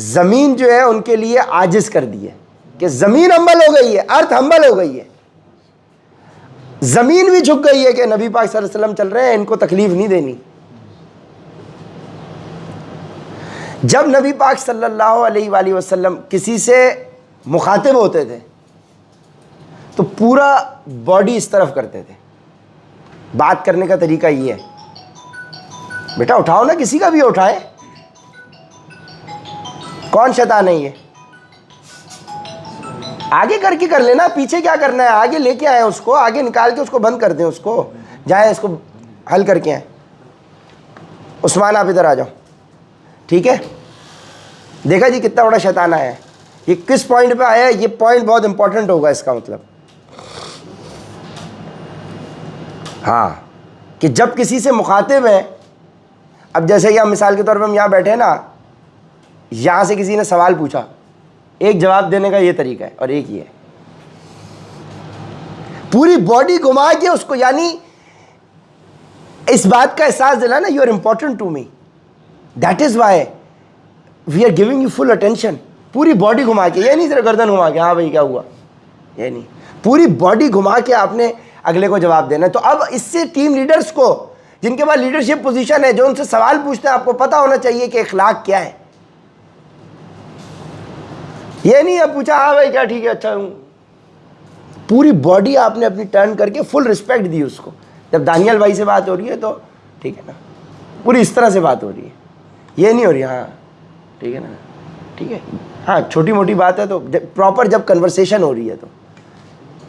ज़मीन जो है उनके लिए आजिज़ कर दी है, कि ज़मीन हम्बल हो गई है, अर्थ हम्बल हो गई है, ज़मीन भी झुक गई है कि नबी पाक सल्लल्लाहु अलैहि वसल्लम चल रहे हैं, इनको तकलीफ़ नहीं देनी। जब नबी पाक सल्लल्लाहु अलैहि वसल्लम किसी से मुखातिब होते थे तो पूरा बॉडी इस तरफ करते थे। बात करने का तरीका ये है, बेटा उठाओ ना, किसी का भी उठाए, कौन शैतान है ये, आगे करके कर लेना, पीछे क्या करना है, आगे लेके आए उसको, आगे निकाल के उसको बंद कर दें, उसको जाए इसको हल करके आए। उस्मान आप इधर आ जाओ, ठीक है। देखा जी कितना बड़ा शैतान आया है, ये किस पॉइंट पे आया है, ये पॉइंट बहुत इंपॉर्टेंट होगा इसका मतलब। हाँ, कि जब किसी से मुखातिब है, अब जैसे कि हम मिसाल के तौर पे हम यहाँ बैठे हैं ना, यहाँ से किसी ने सवाल पूछा, एक जवाब देने का ये तरीका है और एक ये है, पूरी बॉडी घुमा के उसको, यानी इस बात का एहसास दिलाना, you are important to me, that is why we are giving you full attention. पूरी बॉडी घुमा के, ये नहीं सिर्फ गर्दन घुमा के हाँ भाई क्या हुआ, ये नहीं, पूरी बॉडी घुमा के आपने अगले को जवाब देना है। तो अब इससे टीम लीडर्स को, जिनके पास लीडरशिप पोजीशन है, जो उनसे सवाल पूछते हैं, आपको पता होना चाहिए कि इखलाक क्या है। ये नहीं अब पूछा हाँ भाई क्या ठीक है अच्छा हूँ, पूरी बॉडी आपने अपनी टर्न करके फुल रिस्पेक्ट दी उसको। जब दानियल भाई से बात हो रही है तो ठीक है ना, पूरी इस तरह से बात हो रही है, ये नहीं हो रही हाँ ठीक है ना, ठीक है हाँ, छोटी मोटी बात है तो प्रॉपर। जब कन्वर्सेशन हो रही है तो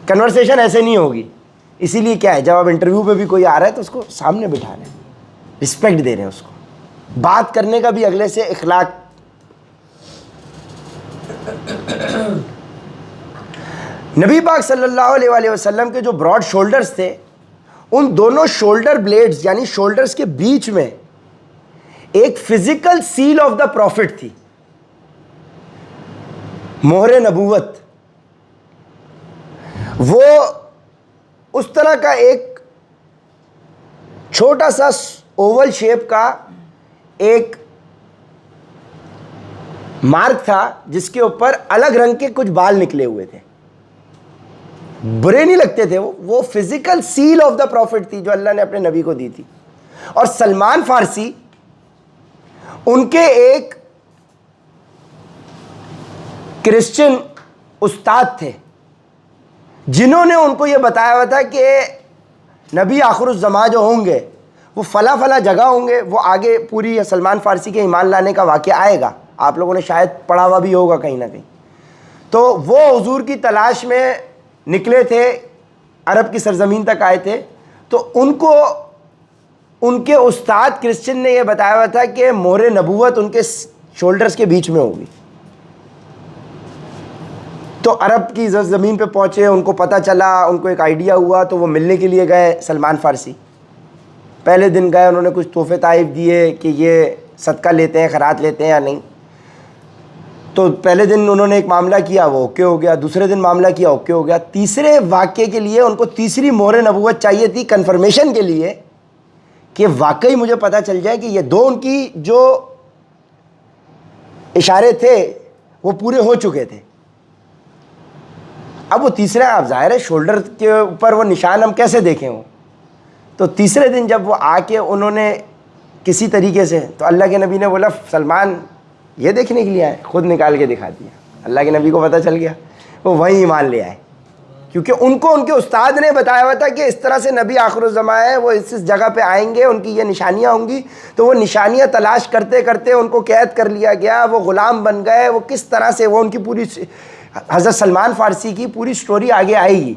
कन्वर्सेशन ऐसे नहीं होगी, इसीलिए क्या है, जब आप इंटरव्यू पे भी कोई आ रहा है तो उसको सामने बिठा रहे हैं, रिस्पेक्ट दे रहे हैं उसको, बात करने का भी अगले से इखलाक। नबी पाक सल्लल्लाहु अलैहि वसल्लम के जो ब्रॉड शोल्डर्स थे, उन दोनों शोल्डर ब्लेड्स यानी शोल्डर्स के बीच में एक physical seal of the profit थी, मोहरे नबूवत। वो उस तरह का एक छोटा सा ओवल शेप का एक मार्क था, जिसके ऊपर अलग रंग के कुछ बाल निकले हुए थे, बुरे नहीं लगते थे वो physical seal of the profit थी जो अल्लाह ने अपने नबी को दी थी। और सलमान फारसी उनके एक क्रिश्चियन उस्ताद थे, जिन्होंने उनको ये बताया हुआ था कि नबी आखिरुज़्ज़मा जो होंगे वो फला फला जगह होंगे, वो आगे पूरी सलमान फारसी के ईमान लाने का वाक़या आएगा, आप लोगों ने शायद पढ़ा हुआ भी होगा कहीं ना कहीं। तो वो हुजूर की तलाश में निकले थे अरब की सरजमीन तक आए थे, तो उनको उनके उस्ताद क्रिश्चियन ने यह बताया हुआ था कि मोहरे नबूवत उनके शोल्डर्स के बीच में होगी। तो अरब की ज़मीन पे पहुँचे, उनको पता चला, उनको एक आइडिया हुआ, तो वो मिलने के लिए गए सलमान फ़ारसी। पहले दिन गए, उन्होंने कुछ तोहफे ताइफ दिए कि ये सदका लेते हैं, खैरात लेते हैं या नहीं। तो पहले दिन उन्होंने एक मामला किया, वो ओके हो गया। दूसरे दिन मामला किया, ओके हो गया। तीसरे वाक़े के लिए उनको तीसरी मोहरे नबूवत चाहिए थी, कन्फर्मेशन के लिए कि वाकई मुझे पता चल जाए कि ये दो उनकी जो इशारे थे वो पूरे हो चुके थे। अब वो तीसरा, आप ज़ाहिर है शोल्डर के ऊपर वो निशान हम कैसे देखें वो। तो तीसरे दिन जब वो आके उन्होंने किसी तरीके से, तो अल्लाह के नबी ने बोला सलमान ये देखने के लिए आए, खुद निकाल के दिखा दिया। अल्लाह के नबी को पता चल गया, वो वहीं ईमान ले आए, क्योंकि उनको उनके उस्ताद ने बताया हुआ था कि इस तरह से नबी आखिरुज़्ज़मा है, वो इस जगह पे आएंगे, उनकी ये निशानियाँ होंगी। तो वो निशानियाँ तलाश करते करते उनको कैद कर लिया गया, वो ग़ुलाम बन गए। वो किस तरह से, वो उनकी पूरी हज़रत सलमान फ़ारसी की पूरी स्टोरी आगे आएगी।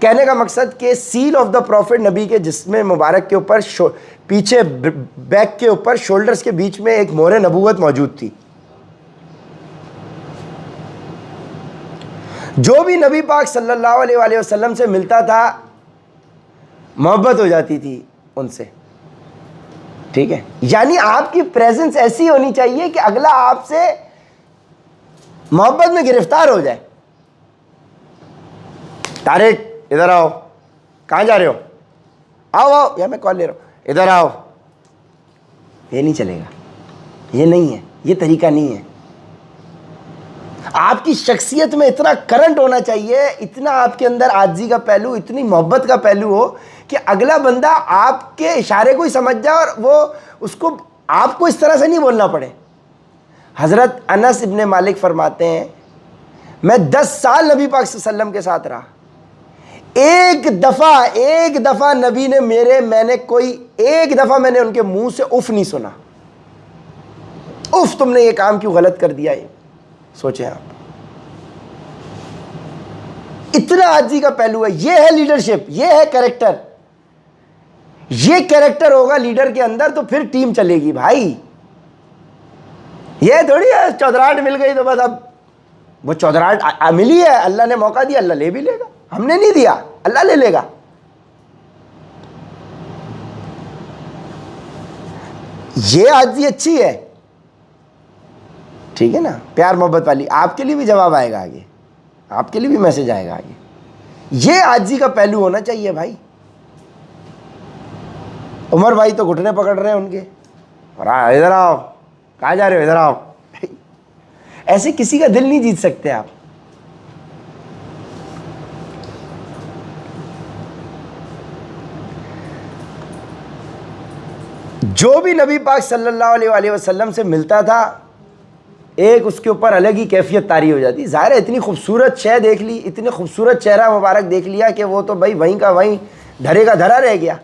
कहने का मकसद कि सील ऑफ द प्रॉफिट, नबी के जिस्म मुबारक के ऊपर पीछे बैक के ऊपर शोल्डर्स के बीच में एक मोहरे नबूवत मौजूद थी। जो भी नबी पाक सल्लल्लाहु अलैहि वसल्लम से मिलता था मोहब्बत हो जाती थी उनसे, ठीक है। यानी आपकी प्रेजेंस ऐसी होनी चाहिए कि अगला आपसे मोहब्बत में गिरफ्तार हो जाए। तारिक इधर आओ, कहाँ जा रहे हो, आओ आओ, या मैं कॉल ले रहा हूँ, इधर आओ। ये नहीं चलेगा, ये नहीं है, ये तरीका नहीं है। आपकी शख्सियत में इतना करंट होना चाहिए, इतना आपके अंदर आजी का पहलू, इतनी मोहब्बत का पहलू हो कि अगला बंदा आपके इशारे को ही समझ जाए और वो उसको आपको इस तरह से नहीं बोलना पड़े। हज़रत अनस इब्ने मालिक फरमाते हैं, मैं 10 साल नबी पाक सल्लल्लाहु अलैहि वसल्लम के साथ रहा, एक दफ़ा नबी ने एक दफ़ा मैंने उनके मुंह से उफ नहीं सुना। उफ, तुमने ये काम क्यों गलत कर दिया। ये सोचें आप, इतना आजी का पहलू है। ये है लीडरशिप, ये है कैरेक्टर। ये कैरेक्टर होगा लीडर के अंदर तो फिर टीम चलेगी भाई। ये थोड़ी है चौधराहट मिल गई तो बस अब वो चौधराहट मिली है, अल्लाह ने मौका दिया, अल्लाह ले भी लेगा। हमने नहीं दिया, अल्लाह ले लेगा। ये आजी अच्छी है, ठीक है ना, प्यार मोहब्बत वाली। आपके लिए भी जवाब आएगा आगे, आपके लिए भी मैसेज आएगा आगे। ये आजी का पहलू होना चाहिए भाई। उमर भाई तो घुटने पकड़ रहे हैं उनके, और इधर आओ, कहाँ जा रहे हो, इधर आओ। ऐसे किसी का दिल नहीं जीत सकते आप। जो भी नबी पाक सल्लल्लाहु अलैहि वसल्लम से मिलता था, एक उसके ऊपर अलग ही कैफियत तारी हो जाती। ज़ाहिर है इतनी खूबसूरत शय देख ली, इतने खूबसूरत चेहरा मुबारक देख लिया कि वो तो भाई वहीं का वहीं, धरे का धरा रह गया।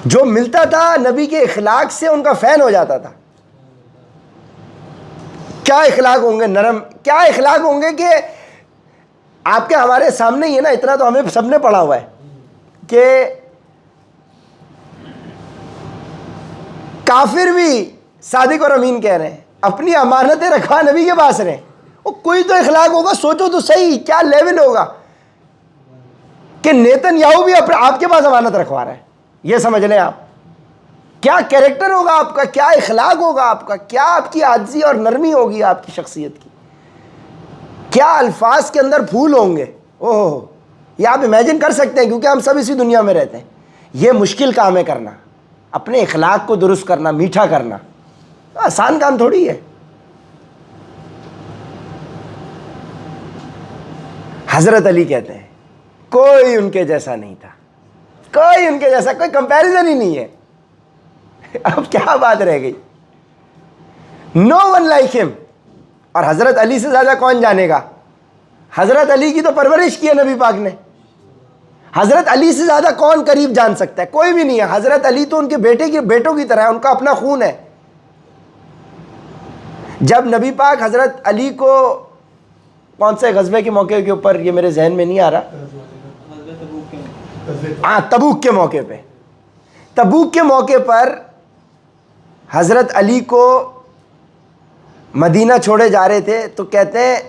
जो मिलता था नबी के इखलाक से उनका फ़ैन हो जाता था। क्या इखलाक होंगे, नरम, क्या इखलाक होंगे कि आपके हमारे सामने ही है ना, इतना तो हमें सबने पढ़ा हुआ है कि काफिर भी सादिक और अमीन कह रहे हैं, अपनी अमानतें रखवा नबी के पास रहे। वो कोई तो इखलाक होगा, सोचो तो सही क्या लेवल होगा कि नेतन्याहू भी आपके पास अमानत रखवा रहा है। ये समझ लें आप, क्या कैरेक्टर होगा आपका, क्या इखलाक होगा आपका, क्या आपकी आजी और नरमी होगी आपकी शख्सियत की, क्या अल्फाज के अंदर फूल होंगे। ओह, ये आप इमेजिन कर सकते हैं, क्योंकि हम सब इसी दुनिया में रहते हैं। ये मुश्किल काम है करना, अपने इखलाक को दुरुस्त करना, मीठा करना, आसान काम थोड़ी है। हजरत अली कहते हैं कोई उनके जैसा नहीं था, कोई उनके जैसा, कोई कंपैरिजन ही नहीं है। अब क्या बात रह गई, नो वन लाइक हिम। और हजरत अली से ज्यादा कौन जानेगा। हजरत अली की तो परवरिश की है नबी पाक ने। हजरत अली से ज्यादा कौन करीब जान सकता है, कोई भी नहीं है। हजरत अली तो उनके बेटों की तरह है, उनका अपना खून है। जब नबी पाक हजरत अली को कौन से गज़वे के मौके के ऊपर, ये मेरे जहन में नहीं आ रहा। हाँ, तबूक के मौके पे, तबूक के मौके पर हज़रत अली को मदीना छोड़े जा रहे थे, तो कहते हैं,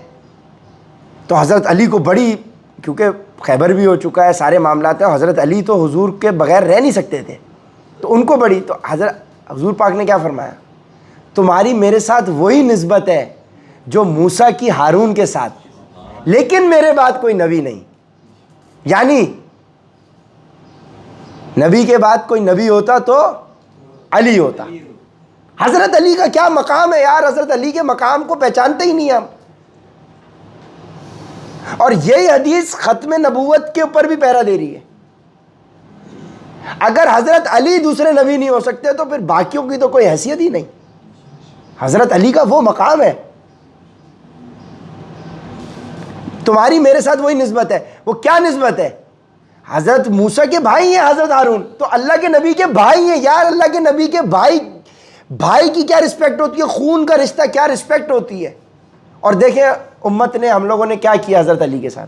तो हज़रत अली को बड़ी, क्योंकि खैबर भी हो चुका है, सारे मामलात हैं, हज़रत अली तो हुजूर के बगैर रह नहीं सकते थे, तो उनको बड़ी, तो हुजूर पाक ने क्या फरमाया, तुम्हारी मेरे साथ वही निस्बत है जो मूसा की हारून के साथ, लेकिन मेरे बाद कोई नबी नहीं। यानी नबी के बाद कोई नबी होता तो अली होता। हज़रत अली का क्या मकाम है यार, हज़रत अली के मकाम को पहचानते ही नहीं हम। और यही हदीस ख़त्म नबूवत के ऊपर भी पहरा दे रही है। अगर हज़रत अली दूसरे नबी नहीं हो सकते तो फिर बाकियों की तो कोई हैसियत ही नहीं। हज़रत अली का वो मकाम है, तुम्हारी मेरे साथ वही निस्बत है। वो क्या निस्बत है? हज़रत मूसा के भाई हैं हज़रत हारून, तो अल्लाह के नबी के भाई हैं यार। अल्लाह के नबी के भाई की क्या रिस्पेक्ट होती है, खून का रिश्ता क्या रिस्पेक्ट होती है। और देखें उम्मत ने, हम लोगों ने क्या किया हज़रत अली के साथ।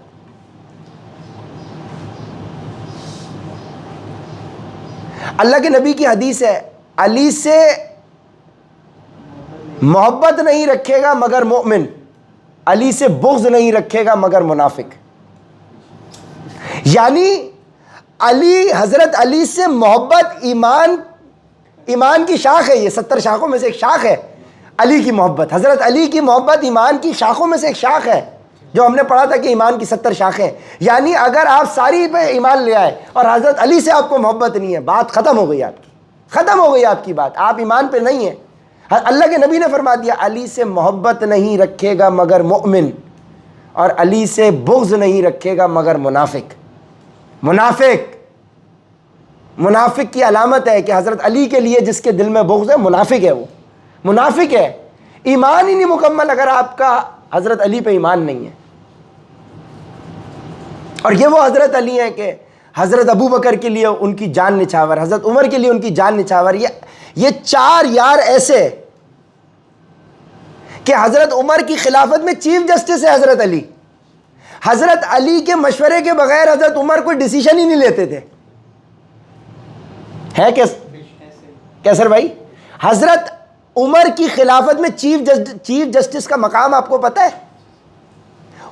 अल्लाह के नबी की हदीस है, अली से मोहब्बत नहीं रखेगा मगर मोमिन, अली से बुग़्ज़ नहीं रखेगा मगर मुनाफिक। यानी अली, हज़रत अली से मोहब्बत ईमान की शाख है। ये 70 शाखों में से एक शाख है अली की मोहब्बत। हज़रत अली की मोहब्बत ईमान की शाखों में से एक शाख है, जो हमने पढ़ा था कि ईमान की 70 शाखें। यानी अगर आप सारी पे ईमान ले आए और हज़रत अली से आपको मोहब्बत नहीं है, बात ख़त्म हो गई आपकी, ख़त्म हो गई आपकी बात, आप ईमान पे नहीं है। अल्लाह के नबी ने फरमा दिया, अली से मोहब्बत नहीं रखेगा मगर मोमिन, और अली से बुग़्ज़ नहीं रखेगा मगर मुनाफिक। मुनाफिक की अलामत है कि हज़रत अली के लिए जिसके दिल में बुग़्ज़ है, मुनाफिक है। वो मुनाफिक है। ईमान ही नहीं मुकम्मल अगर आपका हज़रत अली पे ईमान नहीं है। और ये वो हज़रत अली हैं कि हज़रत अबू बकर के लिए उनकी जान निछावर, हज़रत उमर के लिए उनकी जान निछावर। ये 4 यार ऐसे कि हज़रत उमर की खिलाफत में चीफ जस्टिस है हज़रत अली। हज़रत अली के मशवरे के बगैर हज़रत उमर कोई डिसीजन ही नहीं लेते थे। है कैसर भाई? हज़रत उमर की खिलाफत में चीफ जस्टिस का मकाम आपको पता है?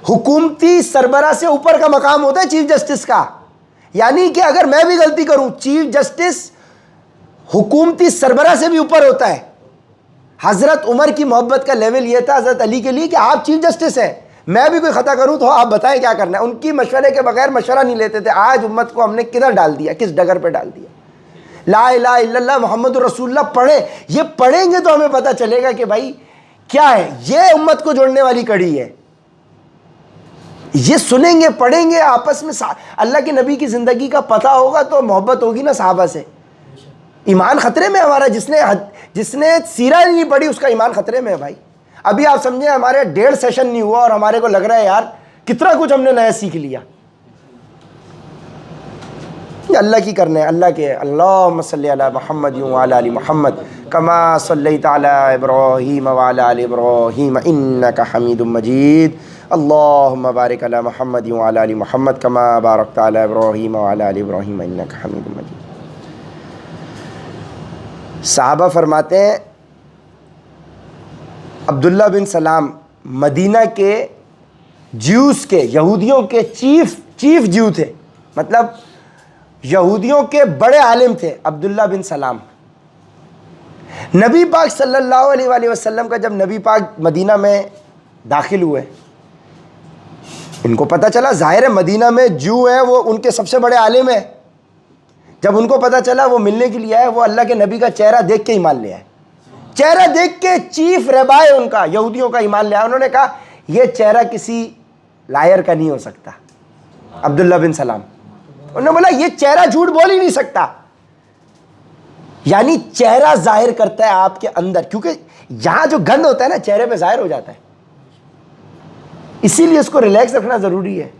हुकूमती सरबरा से ऊपर का मकाम होता है चीफ जस्टिस का। यानी कि अगर मैं भी गलती करूं, चीफ जस्टिस हुकूमती सरबरा से भी ऊपर होता है। हज़रत उमर की मोहब्बत का लेवल यह था हज़रत अली के लिए कि आप चीफ जस्टिस हैं, मैं भी कोई ख़ता करूं तो आप बताएं क्या करना है। उनकी मशवरे के बगैर मशवरा नहीं लेते थे। आज उम्मत को हमने किधर डाल दिया, किस डगर पे डाल दिया। ला इलाहा इल्लल्लाह मुहम्मदुर रसूलुल्लाह पढ़े, ये पढ़ेंगे तो हमें पता चलेगा कि भाई क्या है। ये उम्मत को जोड़ने वाली कड़ी है। ये सुनेंगे, पढ़ेंगे, आपस में अल्लाह के नबी की ज़िंदगी का पता होगा तो मोहब्बत होगी ना सहाबा से। ईमान ख़तरे में हमारा, जिसने सीरा नहीं पढ़ी उसका ईमान ख़तरे में है भाई। अभी आप समझे हमारे 1.5 सेशन नहीं हुआ और हमारे को लग रहा है यार कितना कुछ हमने नया सीख लिया। अल्लाह की करने, अल्लाह के। अल्लाहुम्मा सल्ली अला मुहम्मद व अला आलि मुहम्मद कमा सल्लैता अला इब्राहीम व अला आलि इब्राहीम इन्नका हमीदुम मजीद। अल्लाहुम्मा बारिक अला मुहम्मद व अला आलि मुहम्मद कमा बारकता अला इब्राहीम व अला आलि इब्राहीम इन्नका हमीदुम मजीद। साहबा फरमाते हैं, अब्दुल्ला बिन सलाम मदीना के ज्यूस के, यहूदियों के चीफ ज्यू थे, मतलब यहूदियों के बड़े आलिम थे अब्दुल्ला बिन सलाम। नबी पाक सल्लल्लाहु अलैहि वसल्लम का जब नबी पाक मदीना में दाखिल हुए, इनको पता चला ज़ाहिर है मदीना में ज्यू हैं, वो उनके सबसे बड़े आलिम हैं। जब उनको पता चला वो मिलने के लिए आए, वो अल्लाह के नबी का चेहरा देख के ईमान ले आए। चेहरा देख के चीफ रबाए उनका, यहूदियों का, ईमान ले आया। उन्होंने कहा यह चेहरा किसी लायर का नहीं हो सकता। अब्दुल्ला बिन सलाम, उन्होंने बोला ये चेहरा झूठ बोल ही नहीं सकता। यानी चेहरा जाहिर करता है आपके अंदर, क्योंकि यहां जो गंद होता है ना चेहरे पे जाहिर हो जाता है, इसीलिए इसको रिलैक्स रखना जरूरी है।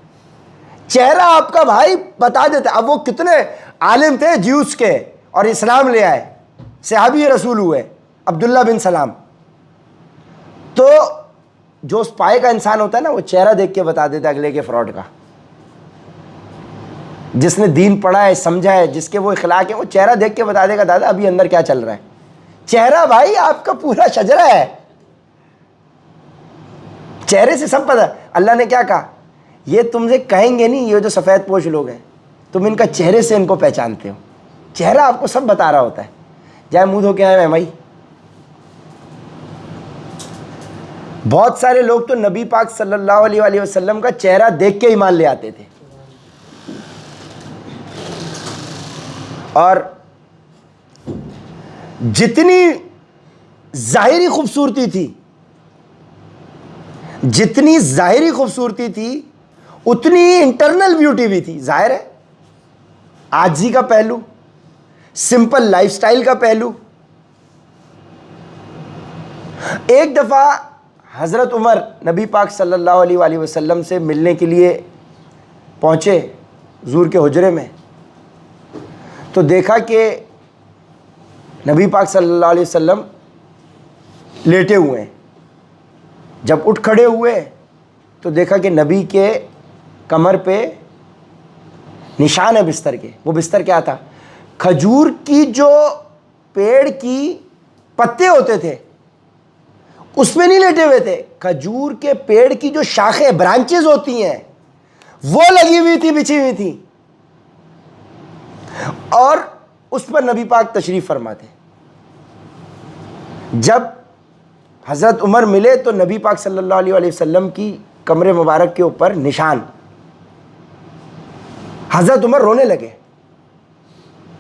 चेहरा आपका भाई बता देता है। अब वो कितने आलिम थे ज्यूस के और इस्लाम ले आए, सहाबी रसूल हुए अब्दुल्ला बिन सलाम। तो जो उस पाए का इंसान होता है ना, वो चेहरा देख के बता देता है अगले के फ्रॉड का। जिसने दीन पढ़ा है, समझा है, जिसके वो इखलाक है, वो चेहरा देख के बता देगा दादा अभी अंदर क्या चल रहा है। चेहरा भाई आपका पूरा शजरा है, चेहरे से सब पता। अल्लाह ने क्या कहा, ये तुमसे कहेंगे नहीं, ये जो सफ़ेद पोश लोग हैं, तुम इनका चेहरे से इनको पहचानते हो। चेहरा आपको सब बता रहा होता है। जाए मुंह धो के आए मैं भाई। बहुत सारे लोग तो नबी पाक सल्लल्लाहु अलैहि वसल्लम का चेहरा देख के ईमान ले आते थे। और जितनी जाहिरी खूबसूरती थी, जितनी जाहिरी खूबसूरती थी, उतनी इंटरनल ब्यूटी भी थी। जाहिर है आजी का पहलू, सिंपल लाइफस्टाइल का पहलू। एक दफा हजरत उमर नबी पाक सल्लल्लाहु अलैहि वसल्लम से मिलने के लिए पहुंचे हुजूर के हुजरे में, तो देखा कि नबी पाक सल्लल्लाहु अलैहि वसल्लम लेटे हुए हैं। जब उठ खड़े हुए तो देखा कि नबी के कमर पे निशान है बिस्तर के। वो बिस्तर क्या था, खजूर की जो पेड़ की पत्ते होते थे उसमें नहीं लेटे हुए थे, खजूर के पेड़ की जो शाखें, ब्रांचेस होती हैं, वो लगी हुई थी, बिछी हुई थी, और उस पर नबी पाक तशरीफ फरमा थे। जब हज़रत उमर मिले तो नबी पाक सल्लल्लाहु अलैहि वसल्लम की कमरे मुबारक के ऊपर निशान। हज़रत उमर रोने लगे,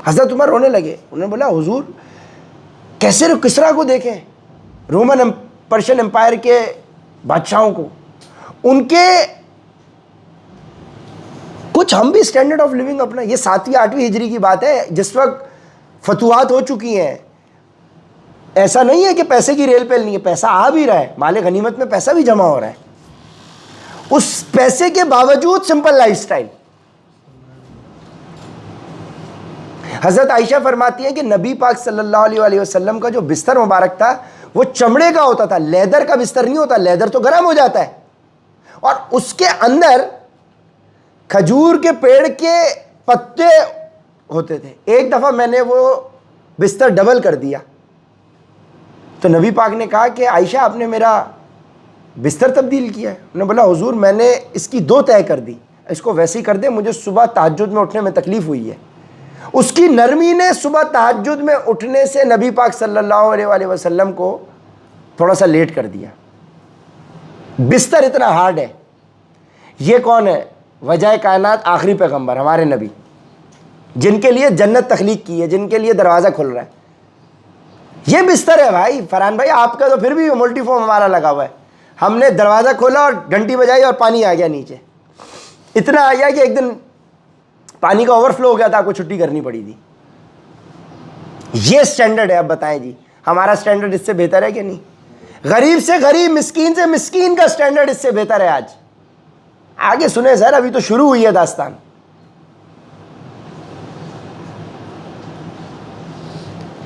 हज़रत उमर रोने लगे। उन्होंने बोला हुजूर कैसे किसरा को देखें, रोमन पर्शियन एम्पायर के बादशाहों को, उनके कुछ हम भी स्टैंडर्ड ऑफ लिविंग अपना। ये 7वीं 8वीं हिजरी की बात है, जिस वक्त फतुहात हो चुकी हैं। ऐसा नहीं है कि पैसे की रेल पेल नहीं है, पैसा आ भी रहा है, माले गनीमत में पैसा भी जमा हो रहा है। उस पैसे के बावजूद सिंपल लाइफस्टाइल। हजरत आयशा फरमाती है कि नबी पाक सल्लल्लाहु अलैहि वसल्लम का जो बिस्तर मुबारक था वो चमड़े का होता था, लेदर का बिस्तर नहीं होता। लेदर तो गर्म हो जाता है, और उसके अंदर खजूर के पेड़ के पत्ते होते थे। एक दफा मैंने वो बिस्तर डबल कर दिया तो नबी पाक ने कहा कि आयशा आपने मेरा बिस्तर तब्दील किया है। उन्होंने बोला हुजूर मैंने इसकी 2 तय कर दी, इसको वैसे ही कर दे, मुझे सुबह तहज्जुद में उठने में तकलीफ हुई है। उसकी नरमी ने सुबह तहज्जुद में उठने से नबी पाक सल्लल्लाहु अलैहि वसल्लम को थोड़ा सा लेट कर दिया। बिस्तर इतना हार्ड है। ये कौन है, वजह कायनात आखिरी पैगंबर हमारे नबी, जिनके लिए जन्नत तख्लीक की है, जिनके लिए दरवाज़ा खुल रहा है। ये बिस्तर है भाई। फरहान भाई आपका तो फिर भी मल्टीफॉर्म हमारा लगा हुआ है। हमने दरवाज़ा खोला और घंटी बजाई और पानी आ गया नीचे। इतना आ गया कि एक दिन पानी का ओवरफ्लो हो गया था, आपको छुट्टी करनी पड़ी थी। ये स्टैंडर्ड है। अब बताएं जी, हमारा स्टैंडर्ड इससे बेहतर है कि नहीं? गरीब से गरीब, मिस्कीन से मिस्कीन का स्टैंडर्ड इससे बेहतर है आज। आगे सुने सर, अभी तो शुरू हुई है दास्तान।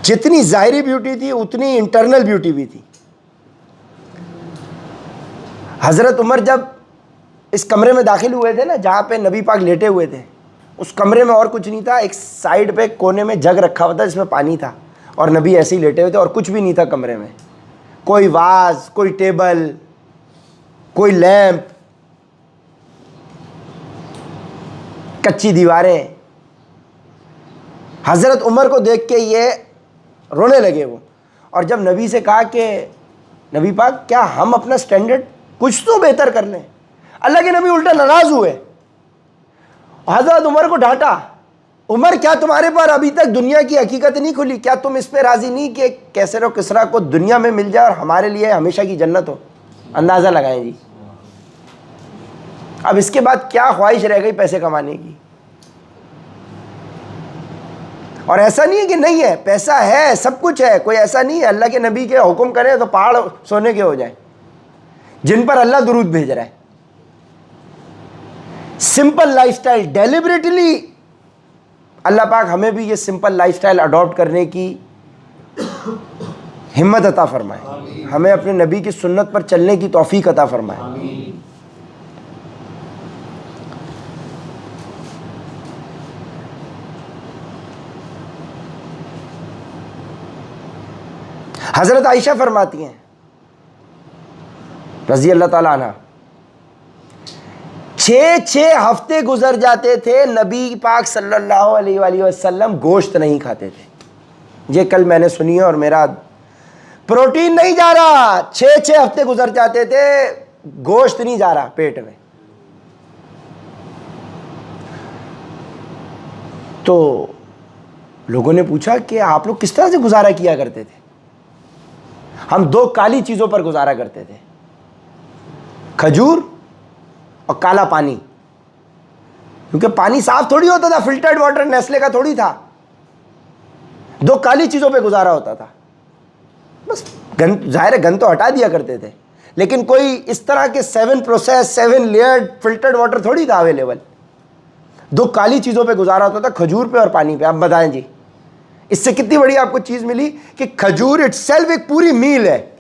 जितनी जाहिरी ब्यूटी थी उतनी इंटरनल ब्यूटी भी थी। हजरत उमर जब इस कमरे में दाखिल हुए थे ना, जहां पे नबी पाक लेटे हुए थे, उस कमरे में और कुछ नहीं था। एक साइड पे कोने में जग रखा हुआ था जिसमें पानी था, और नबी ऐसे ही लेटे हुए थे, और कुछ भी नहीं था कमरे में। कोई वाज, कोई टेबल, कोई लैंप, कच्ची दीवारें। हजरत उमर को देख के ये रोने लगे वो। और जब नबी से कहा कि नबी पाक क्या हम अपना स्टैंडर्ड कुछ तो बेहतर कर लें, अल्लाह के नबी उल्टा नाराज हुए। हजरत उमर को डांटा, उमर क्या तुम्हारे पर अभी तक दुनिया की हकीकत नहीं खुली? क्या तुम इस पे राजी नहीं कि कैसर और किसरा को दुनिया में मिल जाए और हमारे लिए हमेशा की जन्नत हो? अंदाज़ा लगाएं जी। अब इसके बाद क्या ख्वाहिश रह गई पैसे कमाने की? और ऐसा नहीं है कि नहीं है, पैसा है, सब कुछ है, कोई ऐसा नहीं है। अल्लाह के नबी के हुक्म करें तो पहाड़ सोने के हो जाए, जिन पर अल्लाह दुरूद भेज रहा है। सिंपल लाइफस्टाइल, डेलिबरेटली अल्लाह पाक हमें भी ये सिंपल लाइफस्टाइल अडॉप्ट करने की हिम्मत अता फरमाए, हमें अपने नबी की सुन्नत पर चलने की तौफीक अता फरमाए। हज़रत आयशा फरमाती हैं रज़ी अल्लाह ताला अन्हा, 6 हफ्ते गुजर जाते थे नबी पाक सल्लल्लाहु अलैहि वसल्लम गोश्त नहीं खाते थे। ये कल मैंने सुनी है और मेरा प्रोटीन नहीं जा रहा, 6 हफ्ते गुजर जाते थे, गोश्त नहीं जा रहा पेट में। तो लोगों ने पूछा कि आप लोग किस तरह से गुजारा किया करते थे? हम 2 काली चीज़ों पर गुजारा करते थे, खजूर और काला पानी, क्योंकि पानी साफ थोड़ी होता था, फिल्टर्ड वाटर नेस्ले का थोड़ी था। 2 काली चीज़ों पे गुजारा होता था। बस गन, ज़ाहिर है गन तो हटा दिया करते थे, लेकिन कोई इस तरह के 7 प्रोसेस 7 लेयर्ड फिल्टर्ड वाटर थोड़ी था अवेलेबल। 2 काली चीज़ों पे गुजारा होता था, खजूर पे और पानी पे। आप बताएं जी, इससे कितनी बड़ी आपको चीज़ मिली कि खजूर इटसेल्फ एक पूरी मील है।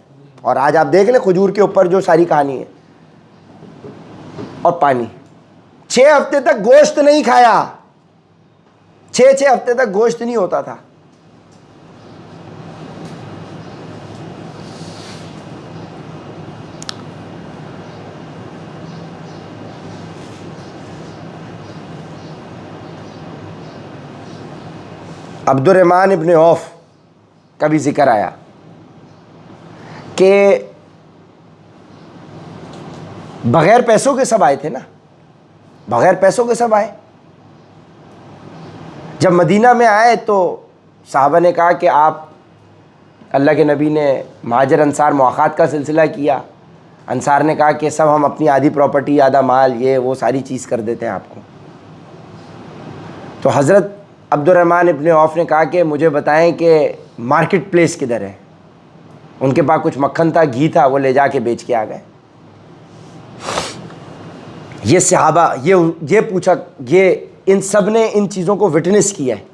और आज आप देख लें खजूर के ऊपर जो सारी कहानी है, और पानी। 6 हफ्ते तक गोश्त नहीं खाया, 6 हफ्ते तक गोश्त नहीं होता था। अब्दुर्रहमान इब्न औफ का भी जिक्र आया कि बगैर पैसों के सब आए थे ना, बगैर पैसों के सब आए। जब मदीना में आए तो साहबा ने कहा कि आप, अल्लाह के नबी ने महाजर अंसार मुआख़ात का सिलसिला किया। अंसार ने कहा कि सब हम अपनी आधी प्रॉपर्टी, आधा माल, ये वो सारी चीज़ कर देते हैं आपको। तो हज़रत अब्दुर्रहमान इब्न औफ ने कहा कि मुझे बताएं कि मार्केट प्लेस किधर है। उनके पास कुछ मक्खन था, घी था, वो ले जाके बेच के आ गए। ये सहाबा ये पूछा, ये इन सब ने इन चीज़ों को विटनेस किया है।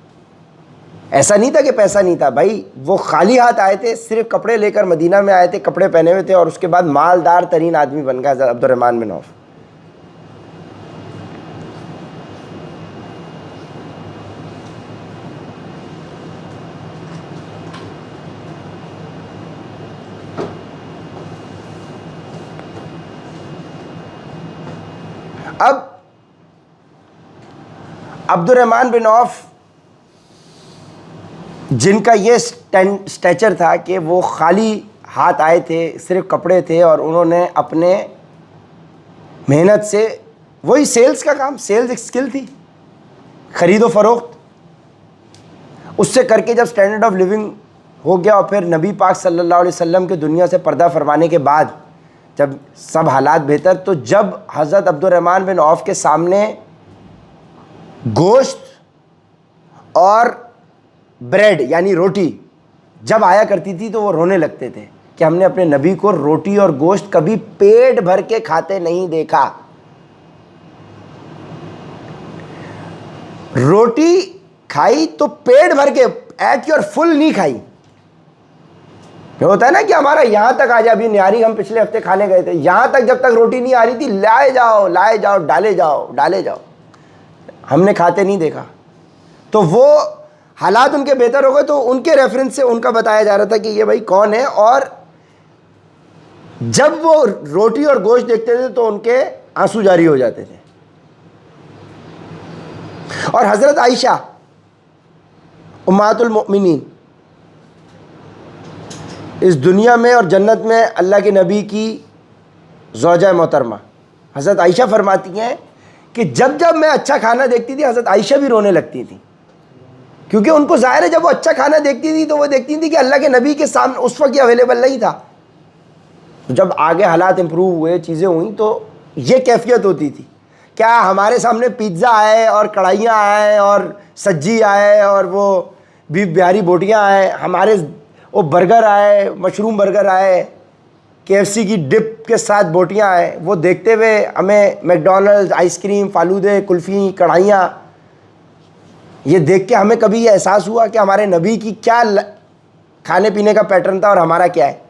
ऐसा नहीं था कि पैसा नहीं था भाई, वो खाली हाथ आए थे, सिर्फ कपड़े लेकर मदीना में आए थे, कपड़े पहने हुए थे, और उसके बाद मालदार तरीन आदमी बन गया अब्दुर्रहमान बिन औफ। अब अब्दुर्रहमान बिन औफ, जिनका ये स्टैचर था कि वो खाली हाथ आए थे, सिर्फ कपड़े थे, और उन्होंने अपने मेहनत से, वही सेल्स का काम, सेल्स एक स्किल थी, ख़रीदो फरोख्त, उससे करके जब स्टैंडर्ड ऑफ लिविंग हो गया, और फिर नबी पाक सल्लल्लाहु अलैहि वसल्लम के दुनिया से पर्दा फरमाने के बाद जब सब हालात बेहतर, तो जब हज़रत अब्दुर्रहमान बिन औफ के सामने गोश्त और ब्रेड यानी रोटी जब आया करती थी तो वो रोने लगते थे कि हमने अपने नबी को रोटी और गोश्त कभी पेट भर के खाते नहीं देखा। रोटी खाई तो पेट भर के, एट योर फुल नहीं खाई। होता है ना कि हमारा यहाँ तक आ जाए, अभी न्यारी हम पिछले हफ्ते खाने गए थे, यहाँ तक जब तक रोटी नहीं आ रही थी, लाए जाओ डाले जाओ, हमने खाते नहीं देखा। तो वो हालात उनके बेहतर हो गए, तो उनके रेफरेंस से उनका बताया जा रहा था कि ये भाई कौन है, और जब वो रोटी और गोश्त देखते थे तो उनके आंसू जारी हो जाते थे। और हज़रत आयशा उम्महातुल मोमिनीन, इस दुनिया में और जन्नत में अल्लाह के नबी की ज़ौजा मोहतरमा हज़रत आयशा फरमाती हैं कि जब जब मैं अच्छा खाना देखती थी, हज़रत आयशा भी रोने लगती थी, क्योंकि उनको ज़ाहिर है जब वो अच्छा खाना देखती थी तो वो देखती थी कि अल्लाह के नबी के सामने उस वक्त ये अवेलेबल नहीं था। जब आगे हालात इम्प्रूव हुए, चीज़ें हुई, तो ये कैफियत होती थी, क्या हमारे सामने पिज़्ज़ा आए और कढ़ाइयाँ आए और सज्जी आए और वो बीफ बिहारी बोटियाँ आए, हमारे वो बर्गर आए, मशरूम बर्गर आए, KFC की डिप के साथ बोटियाँ आए, वो देखते हुए हमें मैकडॉनल्ड्स, आइसक्रीम, फालूदे, कुल्फ़ी, कढ़ाइयाँ, ये देख के हमें कभी ये एहसास हुआ कि हमारे नबी की क्या खाने पीने का पैटर्न था और हमारा क्या है,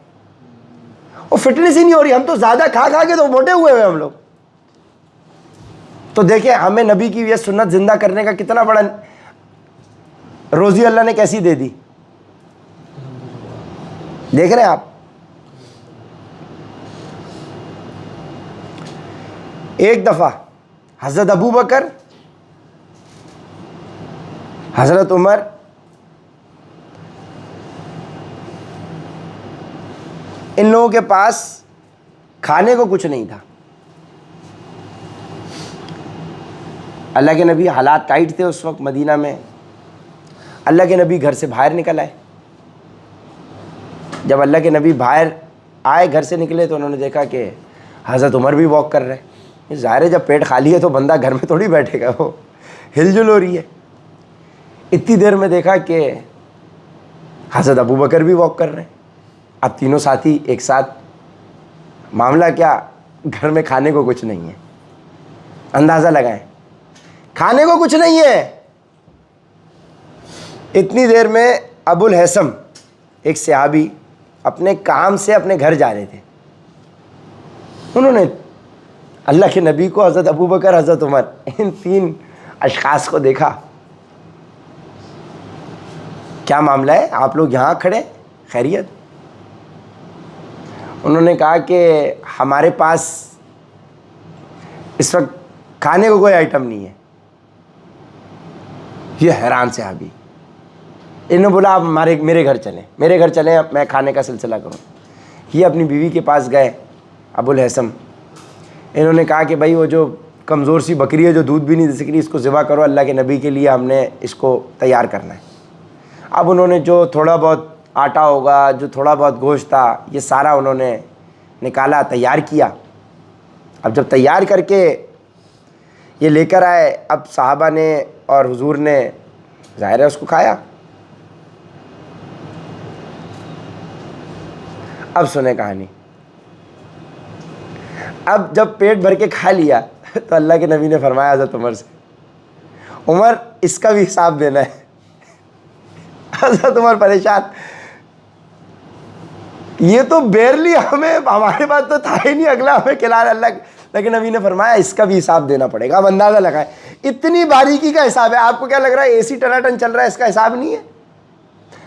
वो फिटनेस ही नहीं हो रही। हम तो ज़्यादा खा खा के तो मोटे हुए हैं हम लोग। तो देखिए हमें नबी की ये सुन्नत जिंदा करने का कितना बड़ा रोज़ी अल्लाह ने कैसी दे दी, देख रहे हैं आप। एक दफ़ा हज़रत अबू बकर, हज़रत उमर, इन लोगों के पास खाने को कुछ नहीं था। अल्लाह के नबी, हालात टाइट थे उस वक्त मदीना में। अल्लाह के नबी घर से बाहर निकल आए। जब अल्लाह के नबी बाहर आए, घर से निकले, तो उन्होंने देखा कि हज़रत उमर भी वॉक कर रहे हैं। ज़ाहिर है जब पेट खाली है तो बंदा घर में थोड़ी बैठेगा, वो हिलजुल हो रही है। इतनी देर में देखा कि हज़रत अबू बकर भी वॉक कर रहे हैं। अब तीनों साथी एक साथ, मामला क्या, घर में खाने को कुछ नहीं है। अंदाज़ा लगाएं, खाने को कुछ नहीं है। इतनी देर में अबुल हैसम, एक सहाबी, अपने काम से अपने घर जा रहे थे। उन्होंने अल्लाह के नबी को, हज़रत अबू बकर, हज़रत उमर, इन तीन अशख़ास को देखा। क्या मामला है, आप लोग यहाँ खड़े, खैरियत? उन्होंने कहा कि हमारे पास इस वक्त खाने को कोई आइटम नहीं है। ये हैरान से अभी इन्होंने बोला आप मेरे घर चलें, मेरे घर चलें, मैं खाने का सिलसिला करूं। ये अपनी बीवी के पास गए, अबुल हैसम। इन्होंने कहा कि भाई वो जो कमज़ोर सी बकरी है जो दूध भी नहीं दे सकती, इसको ज़िबा करो, अल्लाह के नबी के लिए हमने इसको तैयार करना है। अब उन्होंने जो थोड़ा बहुत आटा होगा, जो थोड़ा बहुत गोश्त था, ये सारा उन्होंने निकाला, तैयार किया। अब जब तैयार करके ये लेकर आए, अब साहबा ने और हुजूर ने ज़ाहिर है उसको खाया। अब सुने कहानी। अब जब पेट भर के खा लिया तो अल्लाह के नबी ने फरमाया हज़रत उमर से, उमर इसका भी हिसाब देना है। हज़रत उमर परेशान, ये तो बेरली हमारे पास तो था ही नहीं, अगला हमें खिला। अल्लाह लेकिन नबी ने फरमाया इसका भी हिसाब देना पड़ेगा। अब अंदाज़ा लगाए, इतनी बारीकी का हिसाब है। आपको क्या लग रहा है एसी टनाटन चल रहा है, इसका हिसाब नहीं है।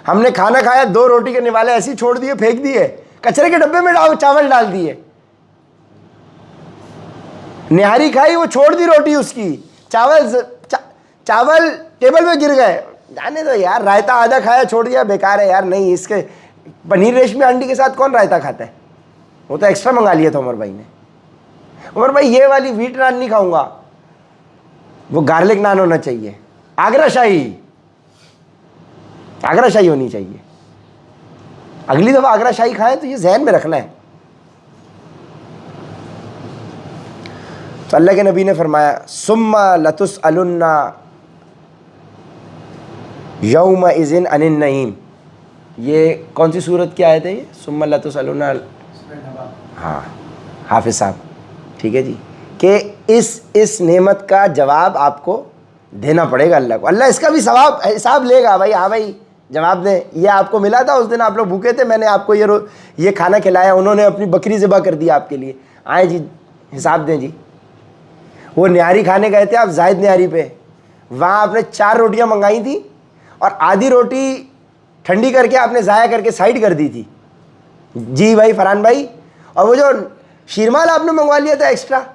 हमने खाना खाया, 2 रोटी के निवाले ऐसे ही छोड़ दिए, फेंक दिए, कचरे के डब्बे में चावल डाल दिए। निहारी खाई, वो छोड़ दी रोटी उसकी, चावल टेबल में गिर गए। जाने दो यार, रायता आधा खाया छोड़ दिया, बेकार है यार। नहीं, इसके पनीर रेशमी अंडी के साथ कौन रायता खाता है? वो तो एक्स्ट्रा मंगा लिया था उमर भाई ने। उमर भाई ये वाली व्हीट नान नहीं खाऊंगा, वो गार्लिक नान होना चाहिए, आगरा शाही होनी चाहिए। अगली दफ़ा आगरा शाही खाएं तो ये जहन में रखना है। तो अल्लाह के नबी ने फरमाया सुम्मा लतुसअलुन्ना यौम इज़िन अनिन नईम। ये कौन सी सूरत की आयत है ये? सुम्मा लतुसअलुन्ना, हाँ हाफिज़ साहब, ठीक है जी, कि इस नेमत का जवाब आपको देना पड़ेगा अल्लाह को। अल्लाह इसका भी सवाब हिसाब लेगा भाई। हाँ भाई जवाब दें, ये आपको मिला था उस दिन, आप लोग भूखे थे, मैंने आपको ये खाना खिलाया, उन्होंने अपनी बकरी ज़िबा कर दी आपके लिए, आए जी हिसाब दें जी। वो न्यारी खाने गए थे आप जाहिद न्यारी पे, वहाँ आपने 4 रोटियाँ मंगाई थी और आधी रोटी ठंडी करके आपने ज़ाया करके साइड कर दी थी। जी भाई फरहान भाई, और वो जो शीरमाल आपने मंगवा लिया था एक्स्ट्रा,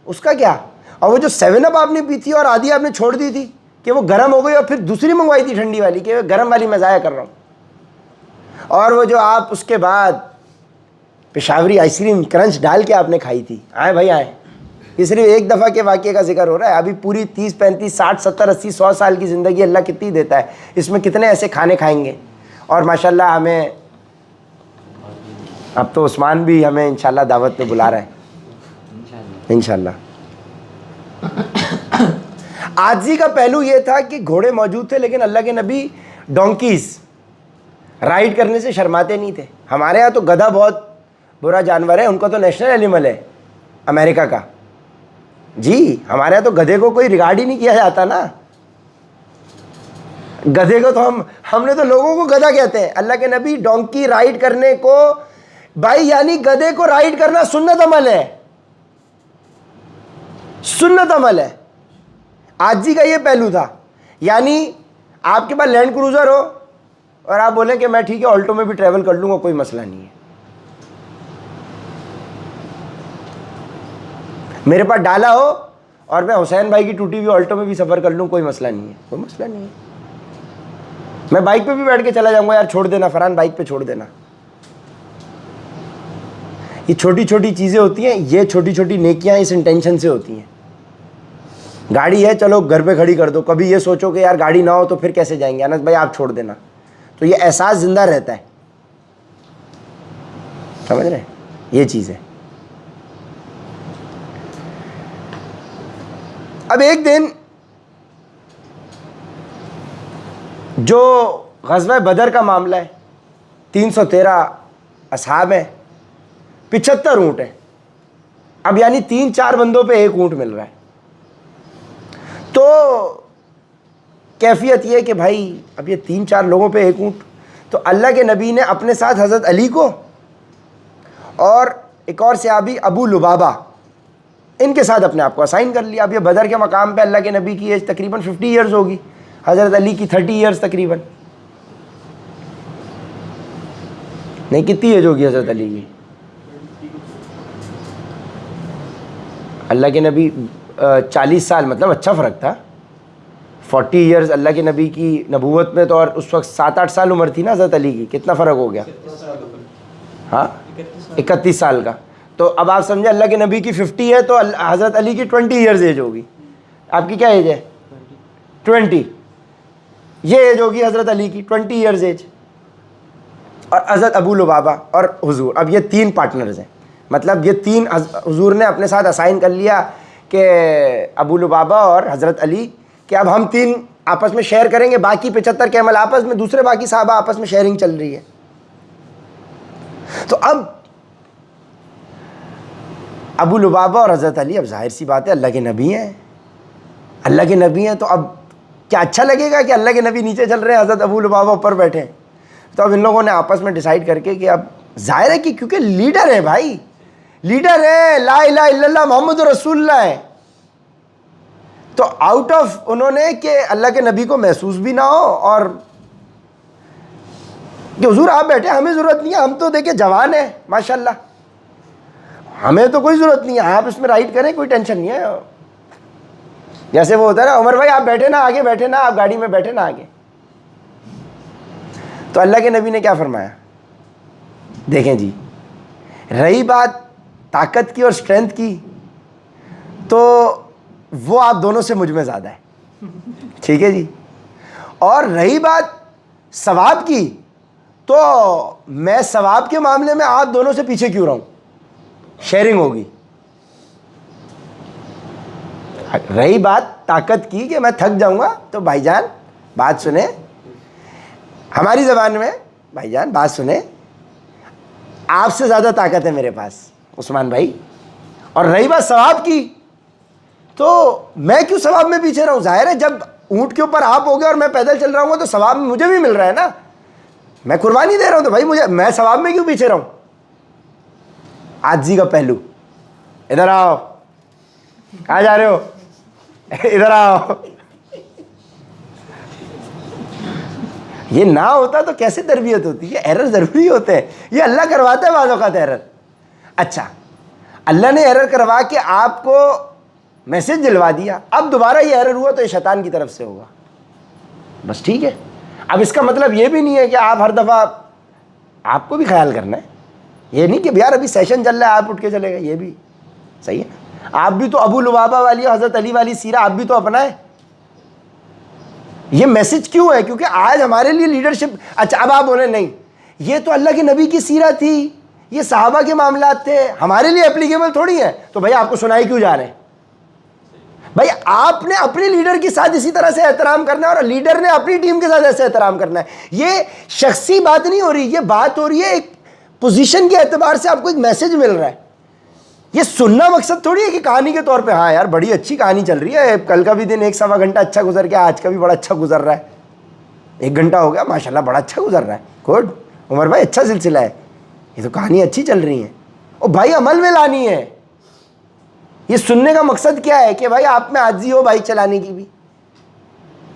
उसका क्या? और वो जो 7 अप आपने पी थी और आधी आपने छोड़ दी थी कि वो गर्म हो गई, और फिर दूसरी मंगवाई थी ठंडी वाली कि गर्म वाली मैं ज़ाया कर रहा हूँ। और वो जो आप उसके बाद पेशावरी आइसक्रीम क्रंच डाल के आपने खाई थी। आए भाई आए, ये सिर्फ एक दफ़ा के वाक़े का जिक्र हो रहा है। अभी पूरी 30, 35, 60, 70, 80, 100 साल की ज़िंदगी अल्लाह कितनी देता है, इसमें कितने ऐसे खाने खाएंगे। और माशाल्लाह हमें अब तो उस्मान भी हमें इंशाल्लाह दावत पे बुला रहा है, इंशाल्लाह। आजी का पहलू ये था कि घोड़े मौजूद थे, लेकिन अल्लाह के नबी डोंकीज़ राइड करने से शर्माते नहीं थे। हमारे यहाँ तो गधा बहुत बुरा जानवर है, उनका तो नेशनल एनिमल है अमेरिका का जी। हमारे यहाँ तो गधे को कोई रिगार्ड ही नहीं किया जाता ना। गधे को तो हमने तो लोगों को गधा कहते हैं, अल्लाह के नबी डोंकी राइड करने को, भाई यानी गधे को राइड करना सुन्नत अमल है, सुन्नत अमल है। आजी का ये पहलू था, यानी आपके पास लैंड क्रूजर हो और आप बोले कि मैं ठीक है ऑल्टो में भी ट्रैवल कर लूंगा, कोई मसला नहीं है। मेरे पास डाला हो और मैं हुसैन भाई की टूटी हुई ऑल्टो में भी सफ़र कर लूँ, कोई मसला नहीं है, कोई मसला नहीं है। मैं बाइक पे भी बैठ के चला जाऊंगा, यार छोड़ देना फरहान, बाइक पे छोड़ देना। ये छोटी छोटी चीज़ें होती हैं, ये छोटी छोटी नेकियां इस इंटेंशन से होती हैं। गाड़ी है, चलो घर पे खड़ी कर दो, कभी ये सोचो कि यार गाड़ी ना हो तो फिर कैसे जाएंगे, अनस भाई आप छोड़ देना, तो ये एहसास जिंदा रहता है। समझ रहे हैं, ये चीज़ है। अब एक दिन जो ग़ज़वा बदर का मामला है, 313 असहाब हैं, 75 ऊँट हैं। अब यानी 3-4 बंदों पे एक ऊँट मिल रहा है। तो कैफियत ये कि भाई अब ये 3-4 लोगों पे एक ऊँट, तो अल्लाह के नबी ने अपने साथ हज़रत अली को और एक और सहाबी अबू लुबाबा, इनके साथ अपने आप को असाइन कर लिया। अब ये बदर के मकाम पे अल्लाह के नबी की एज तकरीबन 50 ईयर्स होगी, हज़रत अली की 30 ईयर्स तकरीबन, नहीं कितनी एज होगी हज़रत अली की? अल्लाह के नबी 40 साल, मतलब अच्छा फ़र्क था। 40 ईयर्स अल्लाह के नबी की नबूवत में तो, और उस वक्त 7-8 साल उम्र थी ना हज़रत अली की, कितना फ़र्क हो गया? हाँ 31 साल का। तो अब आप समझे अल्लाह के नबी की 50 है तो हज़रत अली की 20 ईयर्स एज होगी। आपकी क्या एज है? 20। ये एज होगी हज़रत अली की 20 ईयर्स एज, और हज़रत अबू लुबाबा और हुजूर। अब ये 3 पार्टनर्स हैं, मतलब ये 3 हुजूर ने अपने साथ असाइन कर लिया कि अबू लुबाबा और हज़रत अली, कि अब हम 3 आपस में शेयर करेंगे, बाकी 75 कैमल आपस में, दूसरे बाकी साहबा आपस में शेयरिंग चल रही है। तो अब अबू लुबाबा और हज़रत अली, अब जाहिर सी बात है अल्लाह के नबी हैं, अल्लाह के नबी हैं, तो अब क्या अच्छा लगेगा कि अल्लाह के नबी नीचे चल रहे हैं, हज़रत अबू लुबाबा ऊपर बैठे हैं। तो अब इन लोगों ने आपस में डिसाइड करके कि अब जाहिर है कि क्योंकि लीडर है भाई, लीडर है, ला इलाहा इल्लल्लाह मोहम्मद रसूलुल्लाह है, तो आउट ऑफ उन्होंने कि अल्लाह के नबी को महसूस भी ना हो और कि हुजूर आप बैठे, हमें ज़रूरत नहीं है, हम तो देखिए जवान है माशाल्लाह, हमें तो कोई ज़रूरत नहीं है, आप इसमें राइड करें, कोई टेंशन नहीं है। जैसे वो होता है ना, उमर भाई आप बैठे ना आगे, बैठे ना आप गाड़ी में, बैठे ना आगे। तो अल्लाह के नबी ने क्या फरमाया, देखें जी, रही बात ताकत की और स्ट्रेंथ की, तो वो आप दोनों से मुझ में ज़्यादा है, ठीक है जी। और रही बात सवाब की, तो मैं सवाब के मामले में आप दोनों से पीछे क्यों रहूं, शेयरिंग होगी। रही बात ताकत की कि मैं थक जाऊंगा, तो भाईजान बात सुने, हमारी ज़बान में भाईजान बात सुने, आपसे ज़्यादा ताकत है मेरे पास उस्मान भाई। और रही बात सवाब की, तो मैं क्यों सवाब में पीछे रहूं, जाहिर है जब ऊँट के ऊपर आप हो गए और मैं पैदल चल रहा हूँ तो सवाब मुझे भी मिल रहा है ना, मैं कुर्बानी दे रहा हूँ, तो भाई मुझे, मैं सवाब में क्यों पीछे रहूं। आजी का पहलू, इधर आओ, कहाँ जा रहे हो, इधर आओ। ये ना होता तो कैसे तरबियत होती है, एरर ज़रूरी होते हैं, ये अल्लाह करवाता है बाज़ औक़ात एरर। अच्छा, अल्लाह ने एरर करवा के आपको मैसेज दिलवा दिया, अब दोबारा ये एरर हुआ तो ये शैतान की तरफ से होगा, बस ठीक है। अब इसका मतलब ये भी नहीं है कि आप हर दफ़ा, आपको भी ख्याल करना है, ये नहीं कि यार अभी सेशन चल रहा है आप उठ के चले गए, ये भी सही है। आप भी तो अबू लुबाबा वाली हज़रत अली वाली सीरा आप भी तो अपनाएं। ये मैसेज क्यों है, क्योंकि आज हमारे लिए लीडरशिप, अच्छा अब आप बोले नहीं ये तो अल्लाह के नबी की सीरा थी, ये सहाबा के मामलात थे, हमारे लिए एप्लीकेबल थोड़ी है, तो भाई आपको सुनाई क्यों जा रहे हैं। भाई आपने अपने लीडर के साथ इसी तरह से एहतराम करना है और लीडर ने अपनी टीम के साथ ऐसे एहतराम करना है। ये शख्सी बात नहीं हो रही, ये बात हो रही है एक पोजीशन के एतबार से आपको एक मैसेज मिल रहा है। ये सुनना मकसद थोड़ी है कि कहानी के तौर पे, हाँ यार बड़ी अच्छी कहानी चल रही है, कल का भी दिन 1 सवा घंटा अच्छा गुजर गया, आज का भी बड़ा अच्छा गुजर रहा है, 1 घंटा हो गया, माशाल्लाह बड़ा अच्छा गुजर रहा है, गुड उमर भाई, अच्छा सिलसिला है, ये तो कहानी अच्छी चल रही है। और भाई अमल में लानी है। ये सुनने का मकसद क्या है कि भाई आप में आजी हो बाइक चलाने की भी,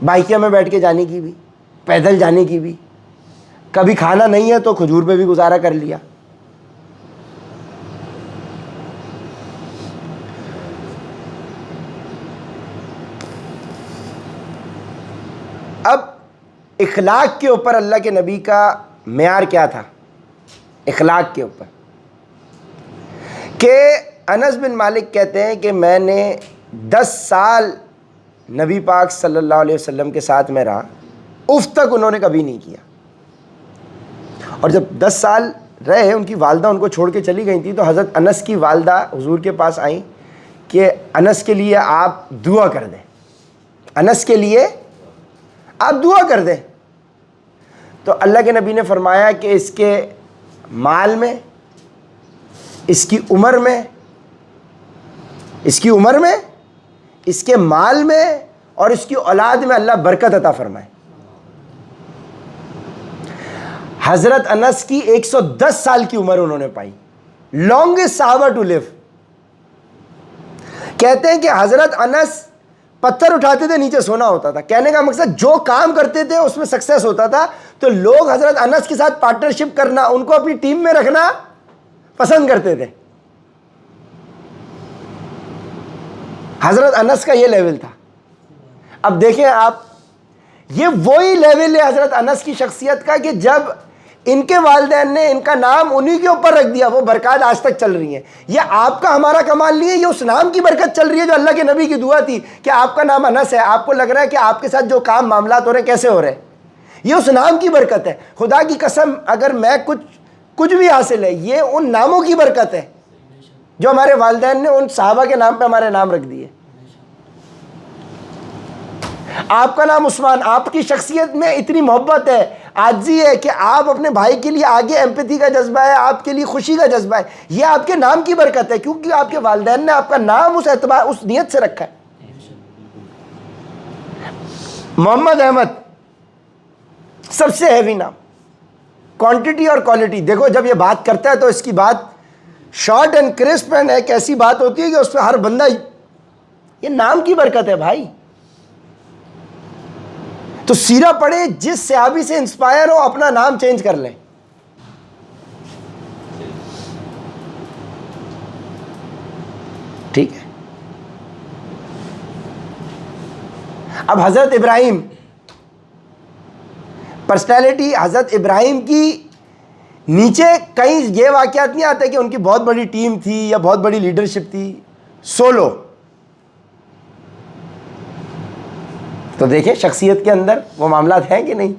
बाइकिया में बैठ के जाने की भी, पैदल जाने की भी, कभी खाना नहीं है तो खजूर पे भी गुजारा कर लिया। अब इखलाक के ऊपर अल्लाह के नबी का मेयार क्या था? इखलाक के ऊपर कि अनस बिन मालिक कहते हैं कि मैंने 10 साल नबी पाक सल्लल्लाहु अलैहि वसल्लम के साथ में रहा, उफ तक उन्होंने कभी नहीं किया। और जब 10 साल रहे, उनकी वालदा उनको छोड़ के चली गई थी, तो हज़रत अनस की वालदा हुजूर के पास आई कि अनस के लिए आप दुआ कर दें, अनस के लिए आप दुआ कर दें। तो अल्लाह के नबी ने फरमाया कि इसके माल में, इसकी उम्र में, इसकी उम्र में, इसके माल में और इसकी औलाद में अल्लाह बरकत अता फरमाए। हज़रत अनस की 110 साल की उम्र उन्होंने पाई, लॉन्गेस्ट साहबा टू लिव। कहते हैं कि हज़रत अनस पत्थर उठाते थे, नीचे सोना होता था। कहने का मकसद जो काम करते थे उसमें सक्सेस होता था, तो लोग हज़रत अनस के साथ पार्टनरशिप करना, उनको अपनी टीम में रखना पसंद करते थे। हज़रत अनस का ये लेवल था। अब देखें आप, ये वही लेवल है हज़रत अनस की शख्सियत का कि जब इनके वालिदैन ने इनका नाम उन्हीं के ऊपर रख दिया, वो बरकत आज तक चल रही है। ये आपका हमारा कमाल नहीं है, ये उस नाम की बरकत चल रही है जो अल्लाह के नबी की दुआ थी कि आपका नाम अनस है। आपको लग रहा है कि आपके साथ जो काम मामलात हो रहे हैं कैसे हो रहे हैं, ये उस नाम की बरकत है। खुदा की कसम, अगर मैं कुछ भी हासिल है, ये उन नामों की बरकत है जो हमारे वालिदैन ने उन साहबा के नाम पे हमारे नाम रख दिए। आपका नाम उस्मान, आपकी शख्सियत में इतनी मोहब्बत है, आजी है कि आप अपने भाई के लिए आगे एम्पैथी का जज्बा है, आपके लिए खुशी का जज्बा है। ये आपके नाम की बरकत है, क्योंकि आपके वालिदैन ने आपका नाम उस एतबार, उस नियत से रखा है। मोहम्मद अहमद सबसे हैवी नाम, क्वांटिटी और क्वालिटी। देखो जब ये बात करता है तो इसकी बात शॉर्ट एंड क्रिस्प एंड एक ऐसी बात होती है कि उस पर हर बंदा, ये नाम की बरकत है भाई। तो सीरा पढ़े, जिस सहाबी से इंस्पायर हो अपना नाम चेंज कर लें। ठीक है। अब हजरत इब्राहिम, पर्सनैलिटी हजरत इब्राहिम की नीचे कहीं ये वाकयात नहीं आते कि उनकी बहुत बड़ी टीम थी या बहुत बड़ी लीडरशिप थी, सोलो। तो देखें शख्सियत के अंदर वो मामलात हैं कि नहीं।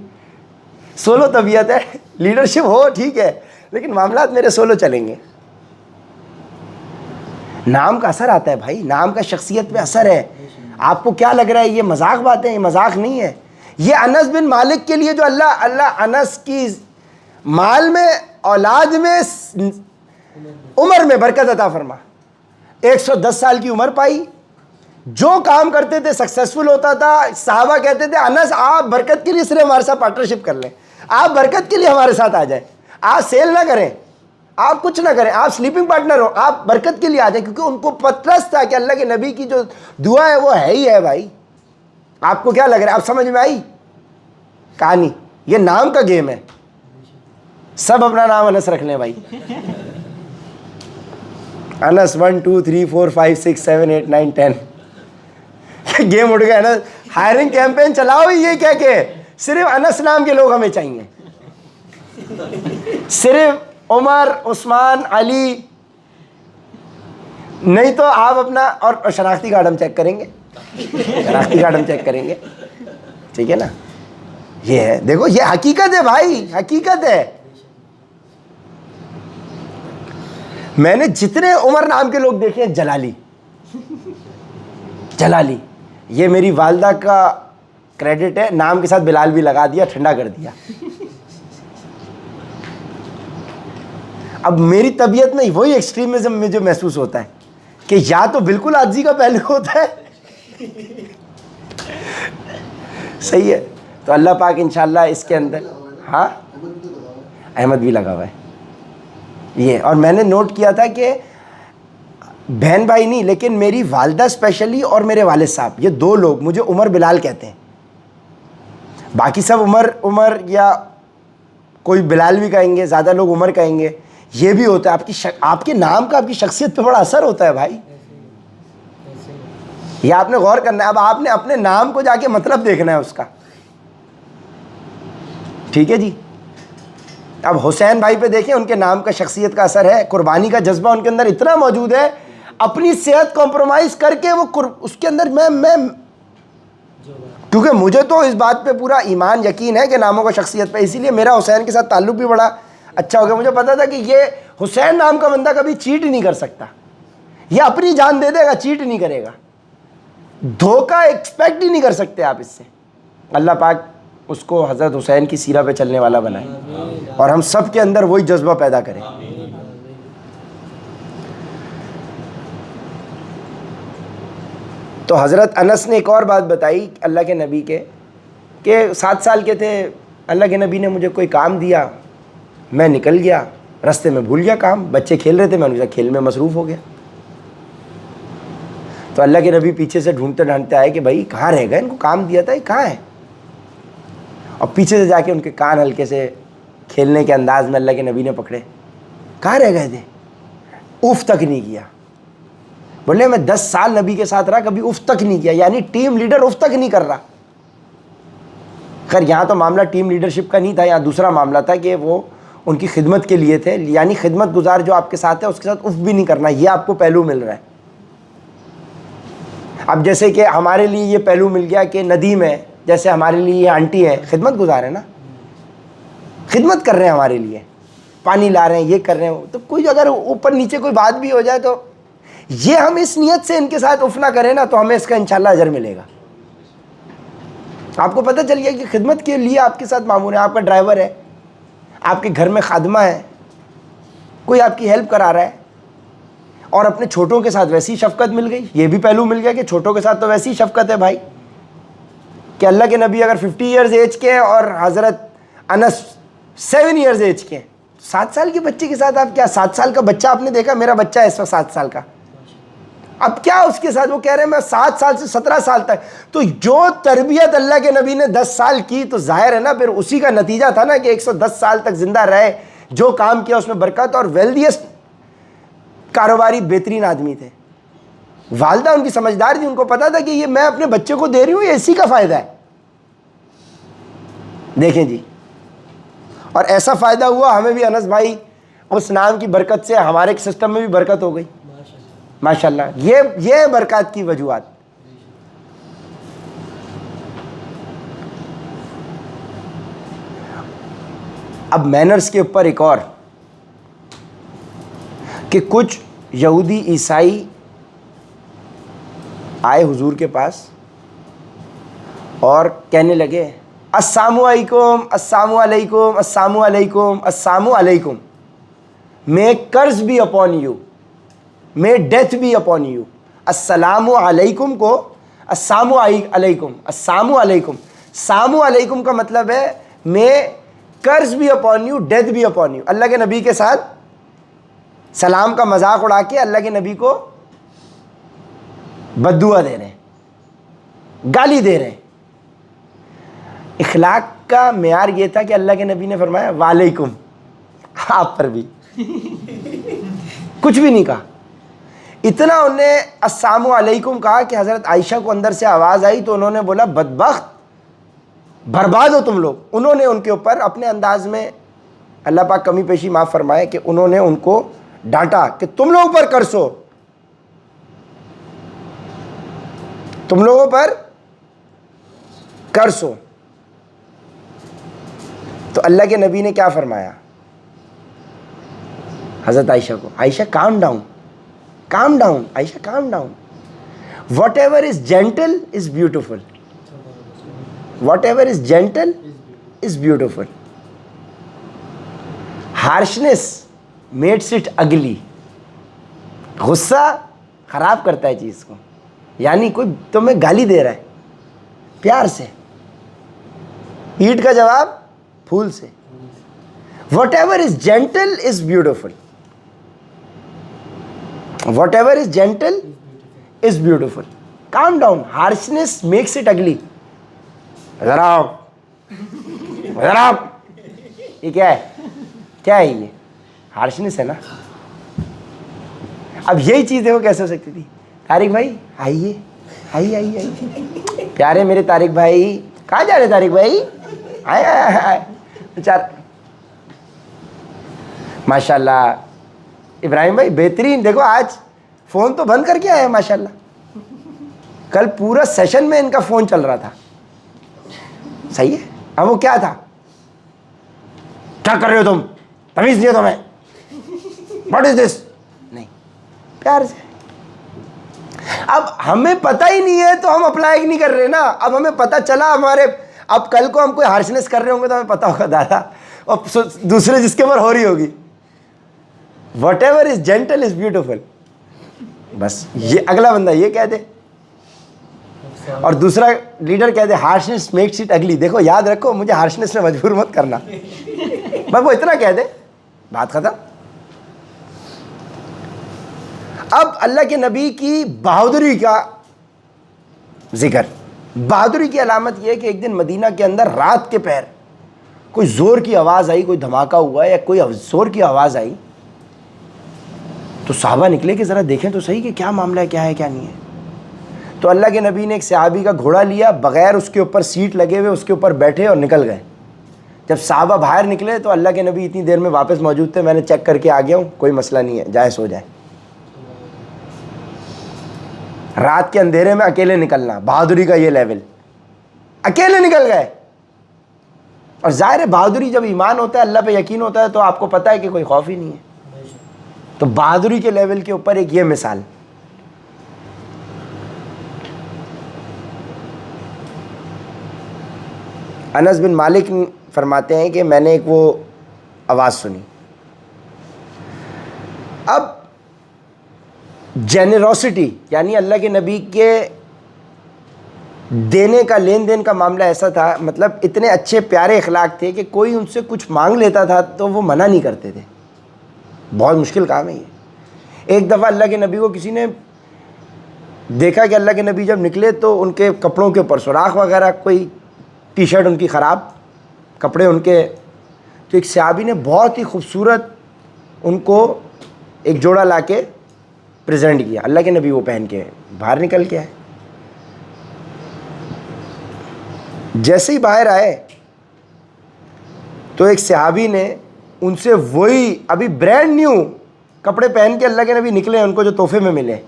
सोलो तबीयत है, लीडरशिप हो ठीक है, लेकिन मामलात मेरे सोलो चलेंगे। नाम का असर आता है भाई, नाम का शख्सियत पे असर है। आपको क्या लग रहा है ये मजाक बातें? ये मजाक नहीं है। ये अनस बिन मालिक के लिए जो अल्लाह अनस की माल में, औलाद में, उम्र में बरकत अता फरमा। 110 साल की उम्र पाई, जो काम करते थे सक्सेसफुल होता था। साहबा कहते थे अनस आप बरकत के लिए सिर्फ हमारे साथ पार्टनरशिप कर लें, आप बरकत के लिए हमारे साथ आ जाएं, आप सेल ना करें, आप कुछ ना करें, आप स्लीपिंग पार्टनर हो, आप बरकत के लिए आ जाएं। क्योंकि उनको पता था कि अल्लाह के नबी की जो दुआ है वो है ही है भाई। आपको क्या लग रहा है? आप समझ में आई कहानी? ये नाम का गेम है, सब अपना नाम अनस रख लें भाई। अनस 1 2 3 4 5 6 7 8 9 10 गेम उठ गया ना। हायरिंग कैंपेन चलाओ ये कह के सिर्फ अनस नाम के लोग हमें चाहिए, सिर्फ उमर, उस्मान, अली नहीं तो आप अपना और शनाख्ती कार्ड हम चेक करेंगे, शनाख्ती कार्ड हम चेक करेंगे, ठीक है ना। ये है, देखो ये हकीकत है भाई, हकीकत है। मैंने जितने उमर नाम के लोग देखे हैं, जलाली, जलाली, ये मेरी वालदा का क्रेडिट है, नाम के साथ बिलाल भी लगा दिया, ठंडा कर दिया। अब मेरी तबीयत में वही एक्सट्रीमिज्म में जो महसूस होता है कि या तो बिल्कुल आजी का पहलू होता है, सही है, तो अल्लाह पाक इंशाल्लाह इसके अंदर, हाँ अहमद भी लगा हुआ है ये। और मैंने नोट किया था कि बहन भाई नहीं, लेकिन मेरी वालदा स्पेशली और मेरे वालिद साहब, ये दो लोग मुझे उमर बिलाल कहते हैं। बाकी सब उमर या कोई बिलाल भी कहेंगे, ज़्यादा लोग उमर कहेंगे। ये भी होता है, आपके नाम का आपकी शख्सियत पे बड़ा असर होता है भाई। ये आपने गौर करना है। अब आपने अपने नाम को जाके मतलब देखना है उसका, ठीक है जी। अब हुसैन भाई पे देखें, उनके नाम का शख्सियत का असर है, कुर्बानी का जज्बा उनके अंदर इतना मौजूद है, अपनी सेहत कॉम्प्रोमाइज करके वो उसके अंदर मैं क्योंकि मुझे तो इस बात पे पूरा ईमान यकीन है कि नामों का शख्सियत पे, इसीलिए मेरा हुसैन के साथ ताल्लुक भी बड़ा अच्छा हो गया। मुझे पता था कि ये हुसैन नाम का बंदा कभी चीट नहीं कर सकता, ये अपनी जान दे देगा, चीट नहीं करेगा, धोखा एक्सपेक्ट ही नहीं कर सकते आप इससे। अल्लाह पाक उसको हज़रत हुसैन की सीरा पे चलने वाला बनाए और हम सब के अंदर वही जज्बा पैदा करें। तो हज़रत अनस ने एक और बात बताई अल्लाह के नबी के, कि 7 साल के थे, अल्लाह के नबी ने मुझे कोई काम दिया, मैं निकल गया, रास्ते में भूल गया काम, बच्चे खेल रहे थे, मैं उनके खेल में मसरूफ़ हो गया। तो अल्लाह के नबी पीछे से ढूंढते ढूंढते आए कि भाई कहाँ रह गए, इनको काम दिया था, ये कहाँ है। और पीछे से जाके उनके कान हल्के से खेलने के अंदाज में अल्लाह के नबी ने पकड़े, कहाँ रह गए थे, उफ तक नहीं किया। बोले मैं 10 साल नबी के साथ रहा, कभी उफ तक नहीं किया, यानी टीम लीडर उफ तक नहीं कर रहा। खैर यहाँ तो मामला टीम लीडरशिप का नहीं था, यहाँ दूसरा मामला था कि वो उनकी खिदमत के लिए थे, यानी खिदमत गुजार जो आपके साथ है उसके साथ उफ भी नहीं करना, ये आपको पहलू मिल रहा है। अब जैसे कि हमारे लिए ये पहलू मिल गया कि नदीम है, जैसे हमारे लिए ये आंटी है, खिदमत गुजार है ना, खिदमत कर रहे हैं हमारे लिए, पानी ला रहे हैं, ये कर रहे हैं। तो कोई अगर ऊपर नीचे कोई बात भी हो जाए तो ये हम इस नियत से इनके साथ उफ ना करें ना, तो हमें इसका इंशाल्लाह अजर मिलेगा। आपको पता चल गया कि खिदमत के लिए आपके साथ मामूल है, आपका ड्राइवर है, आपके घर में खादमा है, कोई आपकी हेल्प करा रहा है, और अपने छोटों के साथ वैसी शफकत मिल गई। ये भी पहलू मिल गया कि छोटों के साथ तो वैसी शफकत है भाई, कि अल्लाह के नबी अगर 50 ईयर्स एज के हैं और हज़रत अनस 7 ईयर्स एज के, 7 साल के बच्चे के साथ आप क्या, 7 साल का बच्चा आपने देखा, मेरा बच्चा है इस वक्त 7 साल का, अब क्या उसके साथ, वो कह रहे हैं मैं 7 साल से 17 साल तक। तो जो तरबियत अल्लाह के नबी ने 10 साल की, तो जाहिर है ना फिर उसी का नतीजा था ना कि 110 साल तक जिंदा रहे, जो काम किया उसमें बरकत, और वेल्दियस्ट कारोबारी बेहतरीन आदमी थे। वालदा उनकी समझदार थी, उनको पता था कि ये मैं अपने बच्चे को दे रही हूँ, ये इसी का फ़ायदा है। देखें जी, और ऐसा फ़ायदा हुआ हमें भी, अनस भाई उस नाम की बरकत से हमारे सिस्टम में भी बरकत हो गई माशाल्लाह। ये बरकत की वजूहात। अब मैनर्स के ऊपर एक और, कि कुछ यहूदी ईसाई आए हुजूर के पास और कहने लगे अस्सलामु अलैकुम अस्सलामु अलैकुम अस्सलामु अलैकुम अस्सलामु अलैकुम, may curse be upon you, may death be upon you. अस्सलामु अलैकुम को अस्सलामु अलैकुम, अस्सलामु अलैकुम, सामु अलैकुम का मतलब है may curse be upon you, death be upon you. Allah के नबी के साथ सलाम का मजाक उड़ा के अल्लाह के नबी को बद्दुआ दे रहे हैं, गाली दे रहे हैं। इखलाक का मेयार ये था कि अल्लाह के नबी ने फरमाया वालेकुम, आप पर भी कुछ भी नहीं कहा। इतना उन्होंने अस्सलामु अलैकुम कहा कि हज़रत आयशा को अंदर से आवाज़ आई, तो उन्होंने बोला बदबख्त, बर्बाद हो तुम लोग। उन्होंने उनके ऊपर अपने अंदाज में, अल्लाह पाक कमी पेशी माफ़ फरमाए, कि उन्होंने उनको डांटा कि तुम लोगों पर कर्ज हो, तुम लोगों पर कर्ज हो। तो अल्लाह के नबी ने क्या फरमाया हज़रत आयशा को, आयशा काम डाउन, काम down, Ayesha calm down, whatever is gentle is beautiful, whatever is gentle is beautiful. Harshness makes it ugly, गुस्सा खराब करता है चीज़ को, यानी कोई तुम्हें गाली दे रहा है प्यार से, ईंट का जवाब फूल से। What ever is gentle is beautiful, what ever is gentle is beautiful. Calm down, harshness makes it अगली। ये क्या है, क्या है ये? हार्शनेस है ना। अब यही चीज देखो कैसे हो सकती थी। तारिक भाई आइए, आइए आइए आइए, प्यारे मेरे तारिक भाई, कहाँ जा रहे तारिक भाई? आए आए आए बेचार। माशाल्लाह इब्राहिम भाई बेहतरीन। देखो आज फ़ोन तो बंद करके आए माशाल्लाह, कल पूरा सेशन में इनका फ़ोन चल रहा था। सही है। अब वो क्या था, क्या कर रहे हो तुम, तमीज़ नहीं हो तुम्हें, व्हाट इज दिस? नहीं, प्यार से। अब हमें पता ही नहीं है तो हम अप्लाई नहीं कर रहे ना। अब हमें पता चला हमारे, अब कल को हम कोई हार्शनेस कर रहे होंगे तो हमें पता होगा दादा, और दूसरे जिसके ऊपर हो रही होगी। What ever is gentle is beautiful. बस ये अगला बंदा ये कह दे और दूसरा लीडर कह दे हार्शनेस मेक्स इट अगली। देखो याद रखो, मुझे हार्शनेस में मजबूर मत करना, बस वो इतना कह दे, बात खत्म। अब अल्लाह के नबी की बहादुरी का जिक्र। बहादुरी की अलामत यह है कि एक दिन मदीना के अंदर रात के पहर कोई ज़ोर की आवाज़ आई, कोई धमाका हुआ या कोई ज़ोर की आवाज़ आई, तो साहबा निकले कि ज़रा देखें तो सही कि क्या मामला है, क्या है क्या नहीं है। तो अल्लाह के नबी ने एक सहाबी का घोड़ा लिया, बग़ैर उसके ऊपर सीट लगे हुए उसके ऊपर बैठे और निकल गए। जब साहबा बाहर निकले तो अल्लाह के नबी इतनी देर में वापस मौजूद थे, मैंने चेक करके आ गया हूँ, कोई मसला नहीं है, जाए सो जाए। रात के अंधेरे में अकेले निकलना, बहादुरी का ये लेवल, अकेले निकल गए। और जाहिर है बहादुरी जब ईमान होता है, अल्लाह पे यकीन होता है, तो आपको पता है कि कोई खौफ ही नहीं है। तो बहादुरी के लेवल के ऊपर एक ये मिसाल। अनस बिन मालिक फरमाते हैं कि मैंने एक वो आवाज़ सुनी। अब जेनरोसिटी यानी अल्लाह के नबी के देने का, लेन देन का मामला ऐसा था, मतलब इतने अच्छे प्यारे अखलाक थे कि कोई उनसे कुछ मांग लेता था तो वो मना नहीं करते थे। बहुत मुश्किल काम है ये। एक दफ़ा अल्लाह के नबी को किसी ने देखा कि अल्लाह के नबी जब निकले तो उनके कपड़ों के ऊपर सुराख वगैरह, कोई टी शर्ट उनकी ख़राब, कपड़े उनके। तो एक सहाबी ने बहुत ही खूबसूरत उनको एक जोड़ा लाके प्रेजेंट किया। अल्लाह के नबी वो पहन के बाहर निकल के आए। जैसे ही बाहर आए तो एक सहाबी ने उनसे वही अभी ब्रांड न्यू कपड़े पहन के अल्लाह के नबी निकले, उनको जो तोहफे में मिले,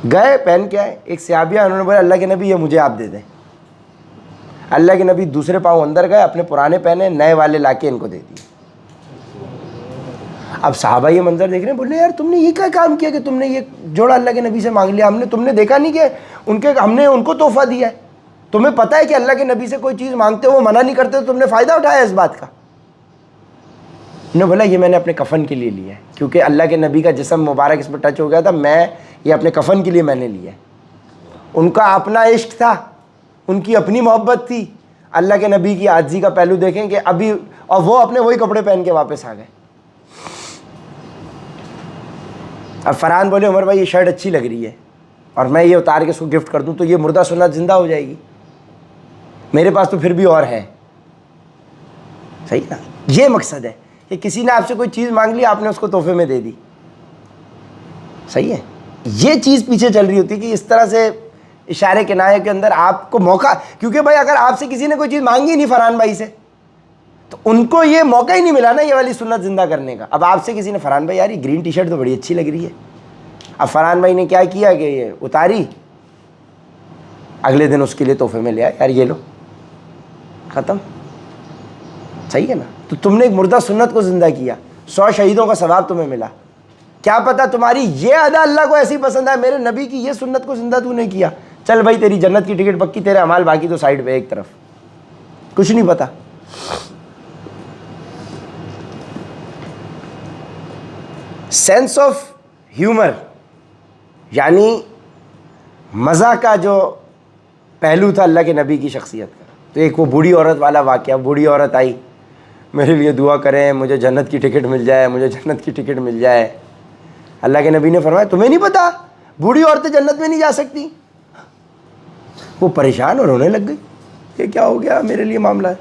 गए पहन के आए। एक सहाबिया, उन्होंने बोला अल्लाह के नबी ये मुझे आप दे दें। अल्लाह के नबी दूसरे पाँव अंदर गए, अपने पुराने पहने, नए वाले लाके इनको दे दिए। अब साहबा ये मंजर देख रहे हैं, बोले यार तुमने ये क्या काम किया कि तुमने ये जोड़ा अल्लाह के नबी से मांग लिया? तुमने देखा नहीं कि हमने उनको तोहफा दिया है? तुम्हें पता है कि अल्लाह के नबी से कोई चीज़ मांगते हो वो मना नहीं करते, तो तुमने फ़ायदा उठाया इस बात का। उन्होंने बोला ये मैंने अपने कफन के लिए लिया है, क्योंकि अल्लाह के नबी का जिस्म मुबारक इस पर टच हो गया था, मैं ये अपने कफन के लिए मैंने लिया है। उनका अपना इश्क था, उनकी अपनी मोहब्बत थी। अल्लाह के नबी की आजिज़ी का पहलू देखें कि अभी, और वो अपने वही कपड़े पहन के वापस आ गए। अब फरहान बोले उमर भाई ये शर्ट अच्छी लग रही है और मैं ये उतार के उसको गिफ्ट कर दूं तो ये मुर्दा सुन्नत ज़िंदा हो जाएगी, मेरे पास तो फिर भी और है। सही ना? ये मकसद है कि किसी ने आपसे कोई चीज़ मांग ली, आपने उसको तोहफे में दे दी। सही है? ये चीज़ पीछे चल रही होती कि इस तरह से इशारे किनारे के अंदर आपको मौका, क्योंकि भाई अगर आपसे किसी ने कोई चीज़ मांगी नहीं फरहान भाई से, तो उनको ये मौका ही नहीं मिला ना ये वाली सुन्नत ज़िंदा करने का। अब आपसे किसी ने, फरहान भाई यार ये ग्रीन टी शर्ट तो बड़ी अच्छी लग रही है, अब फरहान भाई ने क्या किया कि ये उतारी, अगले दिन उसके लिए तोहफे में ले आया, यार ये लो, ख़त्म। सही है ना? तो तुमने एक मुर्दा सुन्नत को ज़िंदा किया, 100 शहीदों का सवाब तुम्हें मिला। क्या पता तुम्हारी ये अदा अल्लाह को ऐसी पसंद है, मेरे नबी की ये सुन्नत को ज़िंदा तूने किया, चल भाई तेरी जन्नत की टिकट पक्की, तेरे अमाल बाकी तो साइड पे एक तरफ, कुछ नहीं पता। सेंस ऑफ ह्यूमर यानी मज़ा का जो पहलू था अल्लाह के नबी की शख्सियत का, तो एक वो बूढ़ी औरत वाला वाक़या, बूढ़ी औरत आई, मेरे लिए दुआ करें, मुझे जन्नत की टिकट मिल जाए, मुझे जन्नत की टिकट मिल जाए। अल्लाह के नबी ने फरमाया, तुम्हें नहीं पता बूढ़ी औरतें जन्नत में नहीं जा सकती? वो परेशान और रोने लग गई, ये क्या हो गया, मेरे लिए मामला है।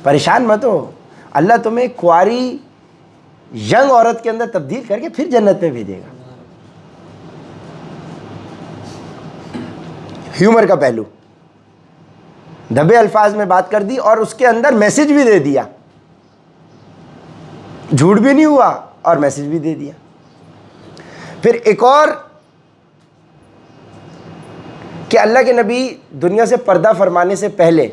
परेशान मत हो, अल्लाह तुम्हें कुंवारी यंग औरत के अंदर तब्दील करके फिर जन्नत में भेजेगा। ह्यूमर का पहलू, दबे अल्फाज में बात कर दी और उसके अंदर मैसेज भी दे दिया, झूठ भी नहीं हुआ और मैसेज भी दे दिया। फिर एक और कि अल्लाह के नबी दुनिया से पर्दा फरमाने से पहले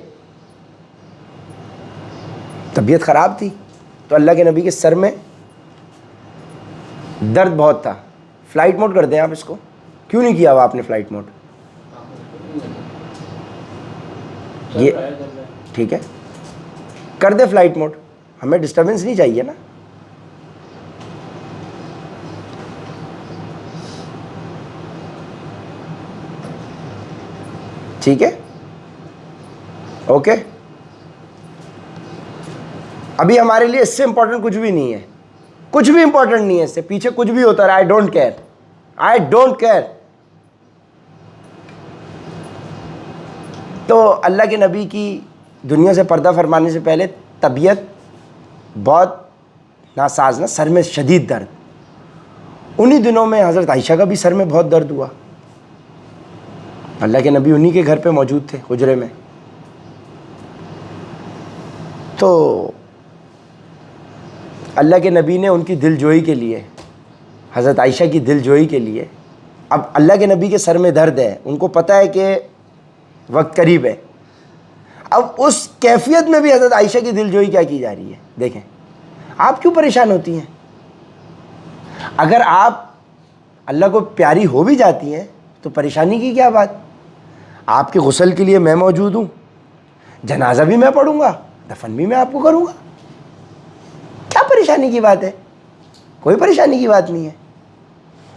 तबीयत ख़राब थी, तो अल्लाह के नबी के सर में दर्द बहुत था। फ़्लाइट मोड कर दें आप इसको, क्यों नहीं किया हुआ आपने फ़्लाइट मोड? ये ठीक है, कर दे फ़्लाइट मोड, हमें डिस्टर्बेंस नहीं चाहिए ना। ठीक है, ओके। अभी हमारे लिए इससे इंपॉर्टेंट कुछ भी नहीं है, कुछ भी इंपॉर्टेंट नहीं है, इससे पीछे कुछ भी होता है, I don't care, I don't care. तो अल्लाह के नबी की दुनिया से पर्दा फरमाने से पहले तबीयत बहुत नासाज, ना सर में शदीद दर्द। उन्हीं दिनों में हज़रत आयशा का भी सर में बहुत दर्द हुआ। अल्लाह के नबी उन्हीं के घर पे मौजूद थे, हुजरे में। तो अल्लाह के नबी ने उनकी दिलजोई के लिए, हज़रत आयशा की दिलजोई के लिए, अब अल्लाह के नबी के सर में दर्द है, उनको पता है कि वक्त करीब है, अब उस कैफियत में भी हज़रत आयशा की दिलजोई क्या की जा रही है। देखें, आप क्यों परेशान होती हैं? अगर आप अल्लाह को प्यारी हो भी जाती हैं तो परेशानी की क्या बात? आपके गुस्ल के लिए मैं मौजूद हूँ, जनाजा भी मैं पढ़ूँगा, दफन भी मैं आपको करूँगा। क्या परेशानी की बात है? कोई परेशानी की बात नहीं है।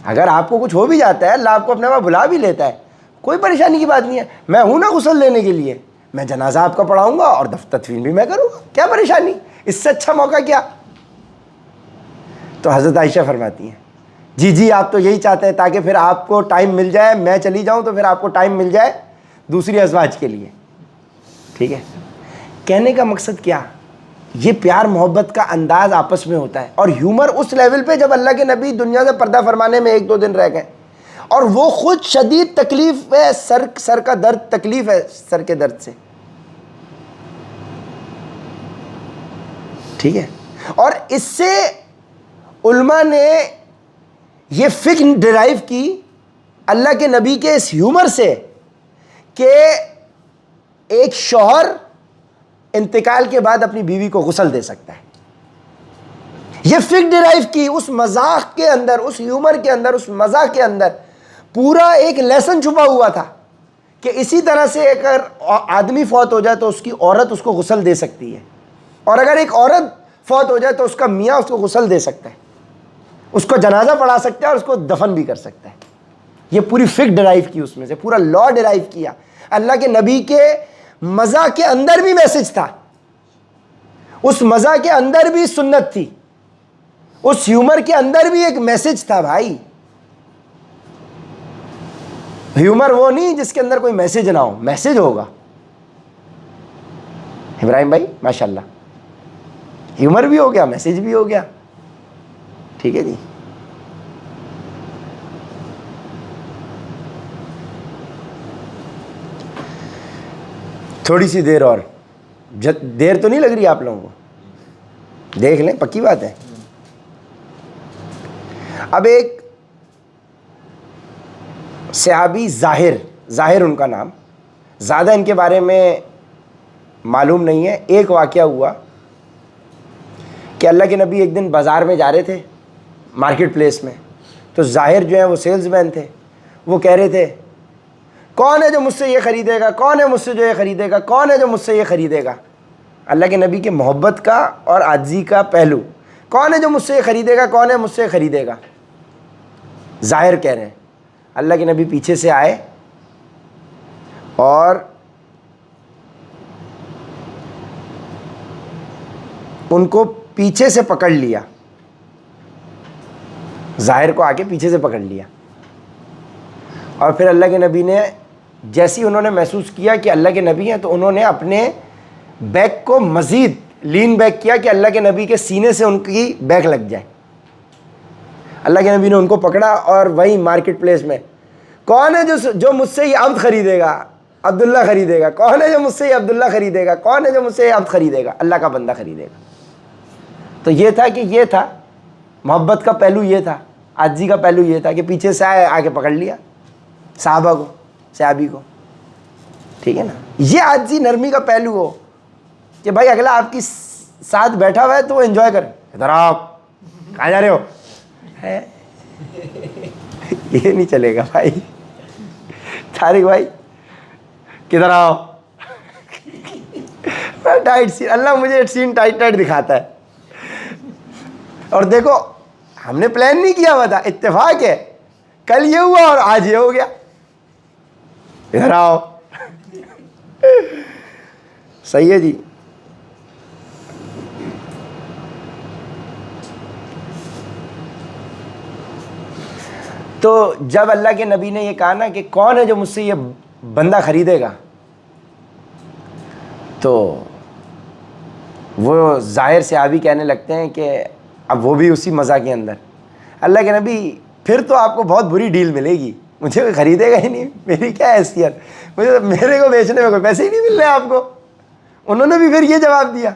अगर आपको कुछ हो भी जाता है, अल्लाह आपको अपने पास बुला भी लेता है, कोई परेशानी की बात नहीं है। मैं हूँ ना गुस्ल लेने के लिए, मैं जनाजा आपका पढ़ाऊँगा और तदफीन भी मैं करूँगा, क्या परेशानी? इससे अच्छा मौका क्या? तो हज़रत आयशा फरमाती हैं, जी जी आप तो यही चाहते हैं ताकि फिर आपको टाइम मिल जाए, मैं चली जाऊँ तो फिर आपको टाइम मिल जाए दूसरी अज़वाज के लिए। ठीक है, कहने का मकसद क्या, ये प्यार मोहब्बत का अंदाज़ आपस में होता है। और ह्यूमर उस लेवल पे जब अल्लाह के नबी दुनिया से पर्दा फरमाने में 1-2 दिन रह गए और वो खुद शदीद तकलीफ़ है, सर का दर्द, तकलीफ़ है सर के दर्द से। ठीक है, और इससे उल्मा ने ये फ़िक्र डिराइव की अल्लाह के नबी के इस ह्यूमर से कि एक शौहर इंतकाल के बाद अपनी बीवी को गुस्ल दे सकता है। ये फ़िक्र डिराइव की उस मजाक के अंदर, उस ह्यूमर के अंदर, उस मजाक के अंदर पूरा एक लेसन छुपा हुआ था कि इसी तरह से अगर आदमी फौत हो जाए तो उसकी औरत उसको गुस्ल दे सकती है, और अगर एक औरत फौत हो जाए तो उसका मियाँ उसको गुस्ल दे सकता है, उसको जनाजा पढ़ा सकता है और उसको दफन भी कर सकता है। ये पूरी फ़िक्र डिराइव की, उसमें से पूरा लॉ डिराइव किया। अल्लाह के नबी के मज़ा के अंदर भी मैसेज था, उस मज़ा के अंदर भी सुन्नत थी, उस ह्यूमर के अंदर भी एक मैसेज था भाई। ह्यूमर वो नहीं जिसके अंदर कोई मैसेज ना हो, मैसेज होगा। इब्राहिम भाई माशाल्लाह, ह्यूमर भी हो गया, मैसेज भी हो गया। ठीक है जी, थोड़ी सी देर और, देर तो नहीं लग रही आप लोगों को? देख लें, पक्की बात है। अब एक सहाबी ज़ाहिर उनका नाम, ज़्यादा इनके बारे में मालूम नहीं है। एक वाक़या हुआ कि अल्लाह के नबी एक दिन बाज़ार में जा रहे थे, मार्केट प्लेस में, तो ज़ाहिर जो है वो सेल्समैन थे। वो कह रहे थे, कौन है जो मुझसे ये ख़रीदेगा, कौन है मुझसे जो ये ख़रीदेगा, कौन है जो मुझसे ये ख़रीदेगा। अल्लाह के नबी के मोहब्बत का और आजी का पहलू, कौन है जो मुझसे ये ख़रीदेगा, कौन है मुझसे ख़रीदेगा। ज़ाहिर कह रहे हैं। अल्लाह के नबी पीछे से आए और उनको पीछे से पकड़ लिया, ज़ाहिर को आके पीछे से पकड़ लिया। और फिर अल्लाह के नबी ने जैसे ही उन्होंने महसूस किया कि अल्लाह के नबी हैं, तो उन्होंने अपने बैक को मज़ीद लीन बैक किया कि अल्लाह के नबी के सीने से उनकी बैक लग जाए। अल्लाह के नबी ने उनको पकड़ा और वही मार्केट प्लेस में, कौन है जो मुझसे ये अब्द खरीदेगा? अब्दुल्ला खरीदेगा। कौन है जो मुझसे ये अब्दुल्ला खरीदेगा? कौन है जो मुझसे ये अब्द खरीदेगा? अल्लाह का बंदा खरीदेगा। तो ये था कि ये था मोहब्बत का पहलू, ये था आजी का पहलू, ये था कि पीछे से आके पकड़ लिया साहबा को, सहाबी को। ठीक है ना, ये आजी नरमी का पहलू हो कि भाई अगला आपकी साथ बैठा हुआ है तो वो एंजॉय करे। इधर आओ, कहाँ जा रहे हो? है ये नहीं चलेगा भाई। तारिक भाई किधर आओ। टाइट सीन, अल्लाह मुझे सीन टाइट टाइट दिखाता है। और देखो हमने प्लान नहीं किया हुआ था, इत्तेफाक है, कल ये हुआ और आज ये हो गया। इधर आओ। सही है जी। तो जब अल्लाह के नबी ने ये कहा ना कि कौन है जो मुझसे ये बंदा खरीदेगा, तो वो जाहिर से आबी कहने लगते हैं कि अब वो भी उसी मज़ा के अंदर, अल्लाह के नबी फिर तो आपको बहुत बुरी डील मिलेगी, मुझे कोई ख़रीदेगा ही नहीं, मेरी क्या हैसियत, मेरे को बेचने में कोई पैसे ही नहीं मिल रहे आपको। उन्होंने भी फिर ये जवाब दिया।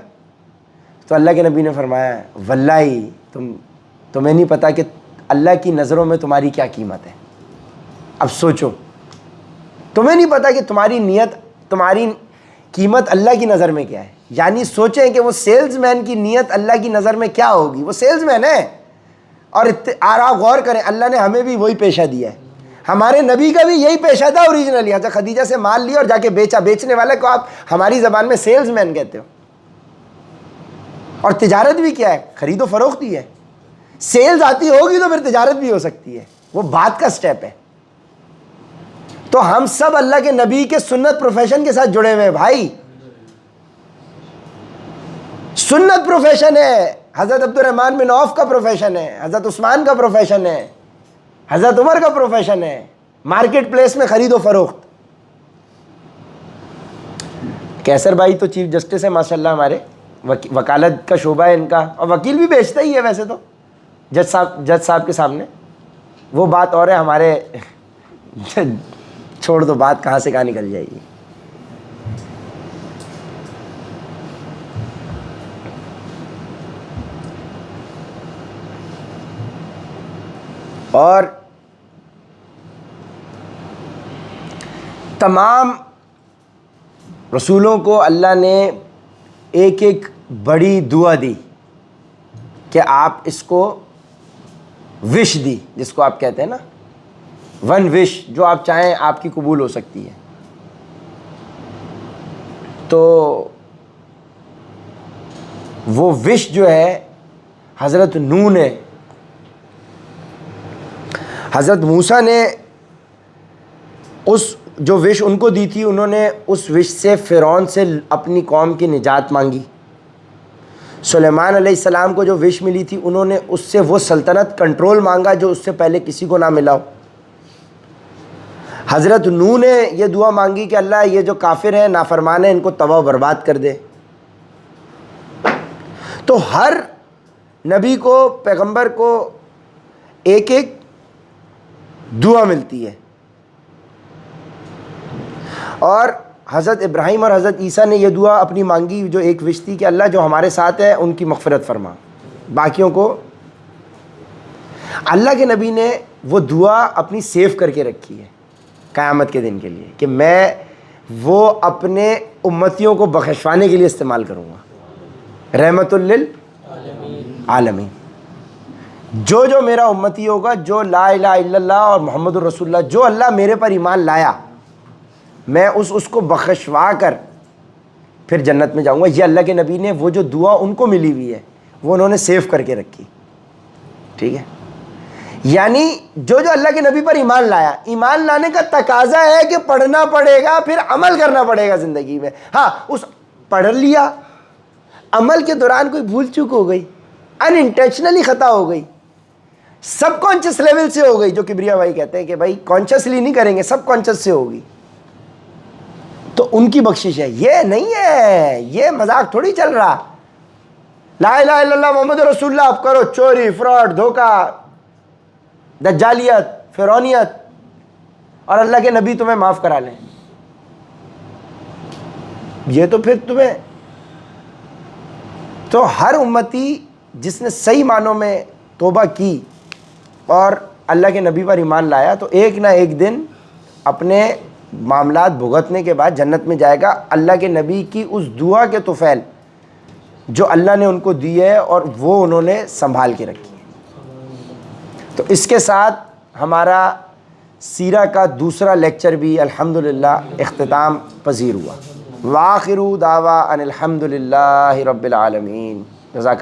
तो अल्लाह के नबी ने फरमाया, वल्लाही तुम्हें नहीं पता कि अल्लाह की नज़रों में तुम्हारी क्या कीमत है। अब सोचो, तुम्हें नहीं पता कि तुम्हारी नीयत, तुम्हारी कीमत अल्लाह की नज़र में क्या है। यानी सोचें कि वो सेल्समैन की नीयत अल्लाह की नज़र में क्या होगी। वो सेल्समैन है, और आप गौर करें, अल्लाह ने हमें भी वही पेशा दिया है, हमारे नबी का भी यही पेशा था ओरिजिनली। अच्छा, खदीजा से माल लिया और जाके बेचा, बेचने वाले को आप हमारी ज़बान में सेल्समैन कहते हो। और तिजारत भी क्या है? खरीदो फरोख्त ही है। सेल्स आती होगी तो फिर तिजारत भी हो सकती है, वो बात का स्टेप है। तो हम सब अल्लाह के नबी के सुन्नत प्रोफेशन के साथ जुड़े हुए हैं भाई। सुन्नत प्रोफेशन है, हज़रत अब्दुर्रहमान बिन औफ का प्रोफेशन है, हज़रत उस्मान का प्रोफेशन है, हज़रत उमर का प्रोफेशन है, मार्केट प्लेस में खरीदो फरोख्त। कैसर भाई तो चीफ जस्टिस है माशाल्लाह, हमारे वकालत का शोबा है इनका, और वकील भी बेचता ही है वैसे तो जज साहब के सामने। वो बात और है, हमारे छोड़ दो, बात कहाँ से कहाँ निकल जाएगी। और तमाम रसूलों को अल्लाह ने एक एक बड़ी दुआ दी कि आप इसको विश दी, जिसको आप कहते हैं ना वन विश, जो आप चाहें आपकी कबूल हो सकती है। तो वो विश जो है हज़रत नूह ने, हज़रत मूसा ने उस जो विश उनको दी थी, उन्होंने उस विश से फ़िरौन से अपनी कौम की निजात मांगी। सुलेमान अलैहिस्सलाम को जो विश मिली थी, उन्होंने उससे वो सल्तनत कंट्रोल मांगा जो उससे पहले किसी को ना मिला हो। हज़रत नूह ने ये दुआ मांगी कि अल्लाह ये जो काफिर हैं, नाफरमान हैं, इनको तबाह बर्बाद कर दे। तो हर नबी को, पैगंबर को एक एक दुआ मिलती है। और हज़रत इब्राहीम और हज़रत ईसा ने यह दुआ अपनी मांगी, जो एक विश थी कि अल्लाह जो हमारे साथ है उनकी मग़फ़िरत फरमा। बाकियों को अल्लाह के नबी ने वो दुआ अपनी सेव करके रखी है क़यामत के दिन के लिए, कि मैं वो अपने उम्मतियों को बख्शवाने के लिए इस्तेमाल करूँगा। रहमतुल लिल आलमीन, जो जो मेरा उम्मती होगा, जो ला इलाहा इल्लल्लाह और मुहम्मदुर रसूलुल्लाह, जो अल्लाह मेरे पर ईमान लाया, मैं उसको बख्शवा कर फिर जन्नत में जाऊंगा। ये अल्लाह के नबी ने वो जो दुआ उनको मिली हुई है वो उन्होंने सेव करके रखी। ठीक है, यानी जो जो अल्लाह के नबी पर ईमान लाया, ईमान लाने का तकाजा है कि पढ़ना पड़ेगा, फिर अमल करना पड़ेगा ज़िंदगी में। हाँ, उस पढ़ लिया, अमल के दौरान कोई भूल चूक हो गई, अनइंटेंशनली ख़ता हो गई, सबकॉन्शियस लेवल से हो गई, जो किब्रिया भाई कहते हैं कि भाई कॉन्शियसली नहीं करेंगे, सबकॉन्शियस से होगी, तो उनकी बख्शिश है। ये नहीं है, ये मजाक थोड़ी चल रहा। ला इलाहा इल्लल्लाह मोहम्मद रसूलुल्लाह आप करो, चोरी, फ्रॉड, धोखा, दज्जालियत, फिरौनियत, और अल्लाह के नबी तुम्हें माफ़ करा लें। ये तो फिर तुम्हें, तो हर उम्मती जिसने सही मानों में तौबा की और अल्लाह के नबी पर ईमान लाया, तो एक ना एक दिन अपने मामलात भुगतने के बाद जन्नत में जाएगा, अल्लाह के नबी की उस दुआ के तुफैल जो अल्लाह ने उनको दी है और वो उन्होंने संभाल के रखी है। तो इसके साथ हमारा सीरा का दूसरा लेक्चर भी अल्हम्दुलिल्लाह इख्तिताम पजीर हुआ। वाखिरु दावा अनिल हम्दुलिल्लाहि रब्बिल आलमीन। जज़ाक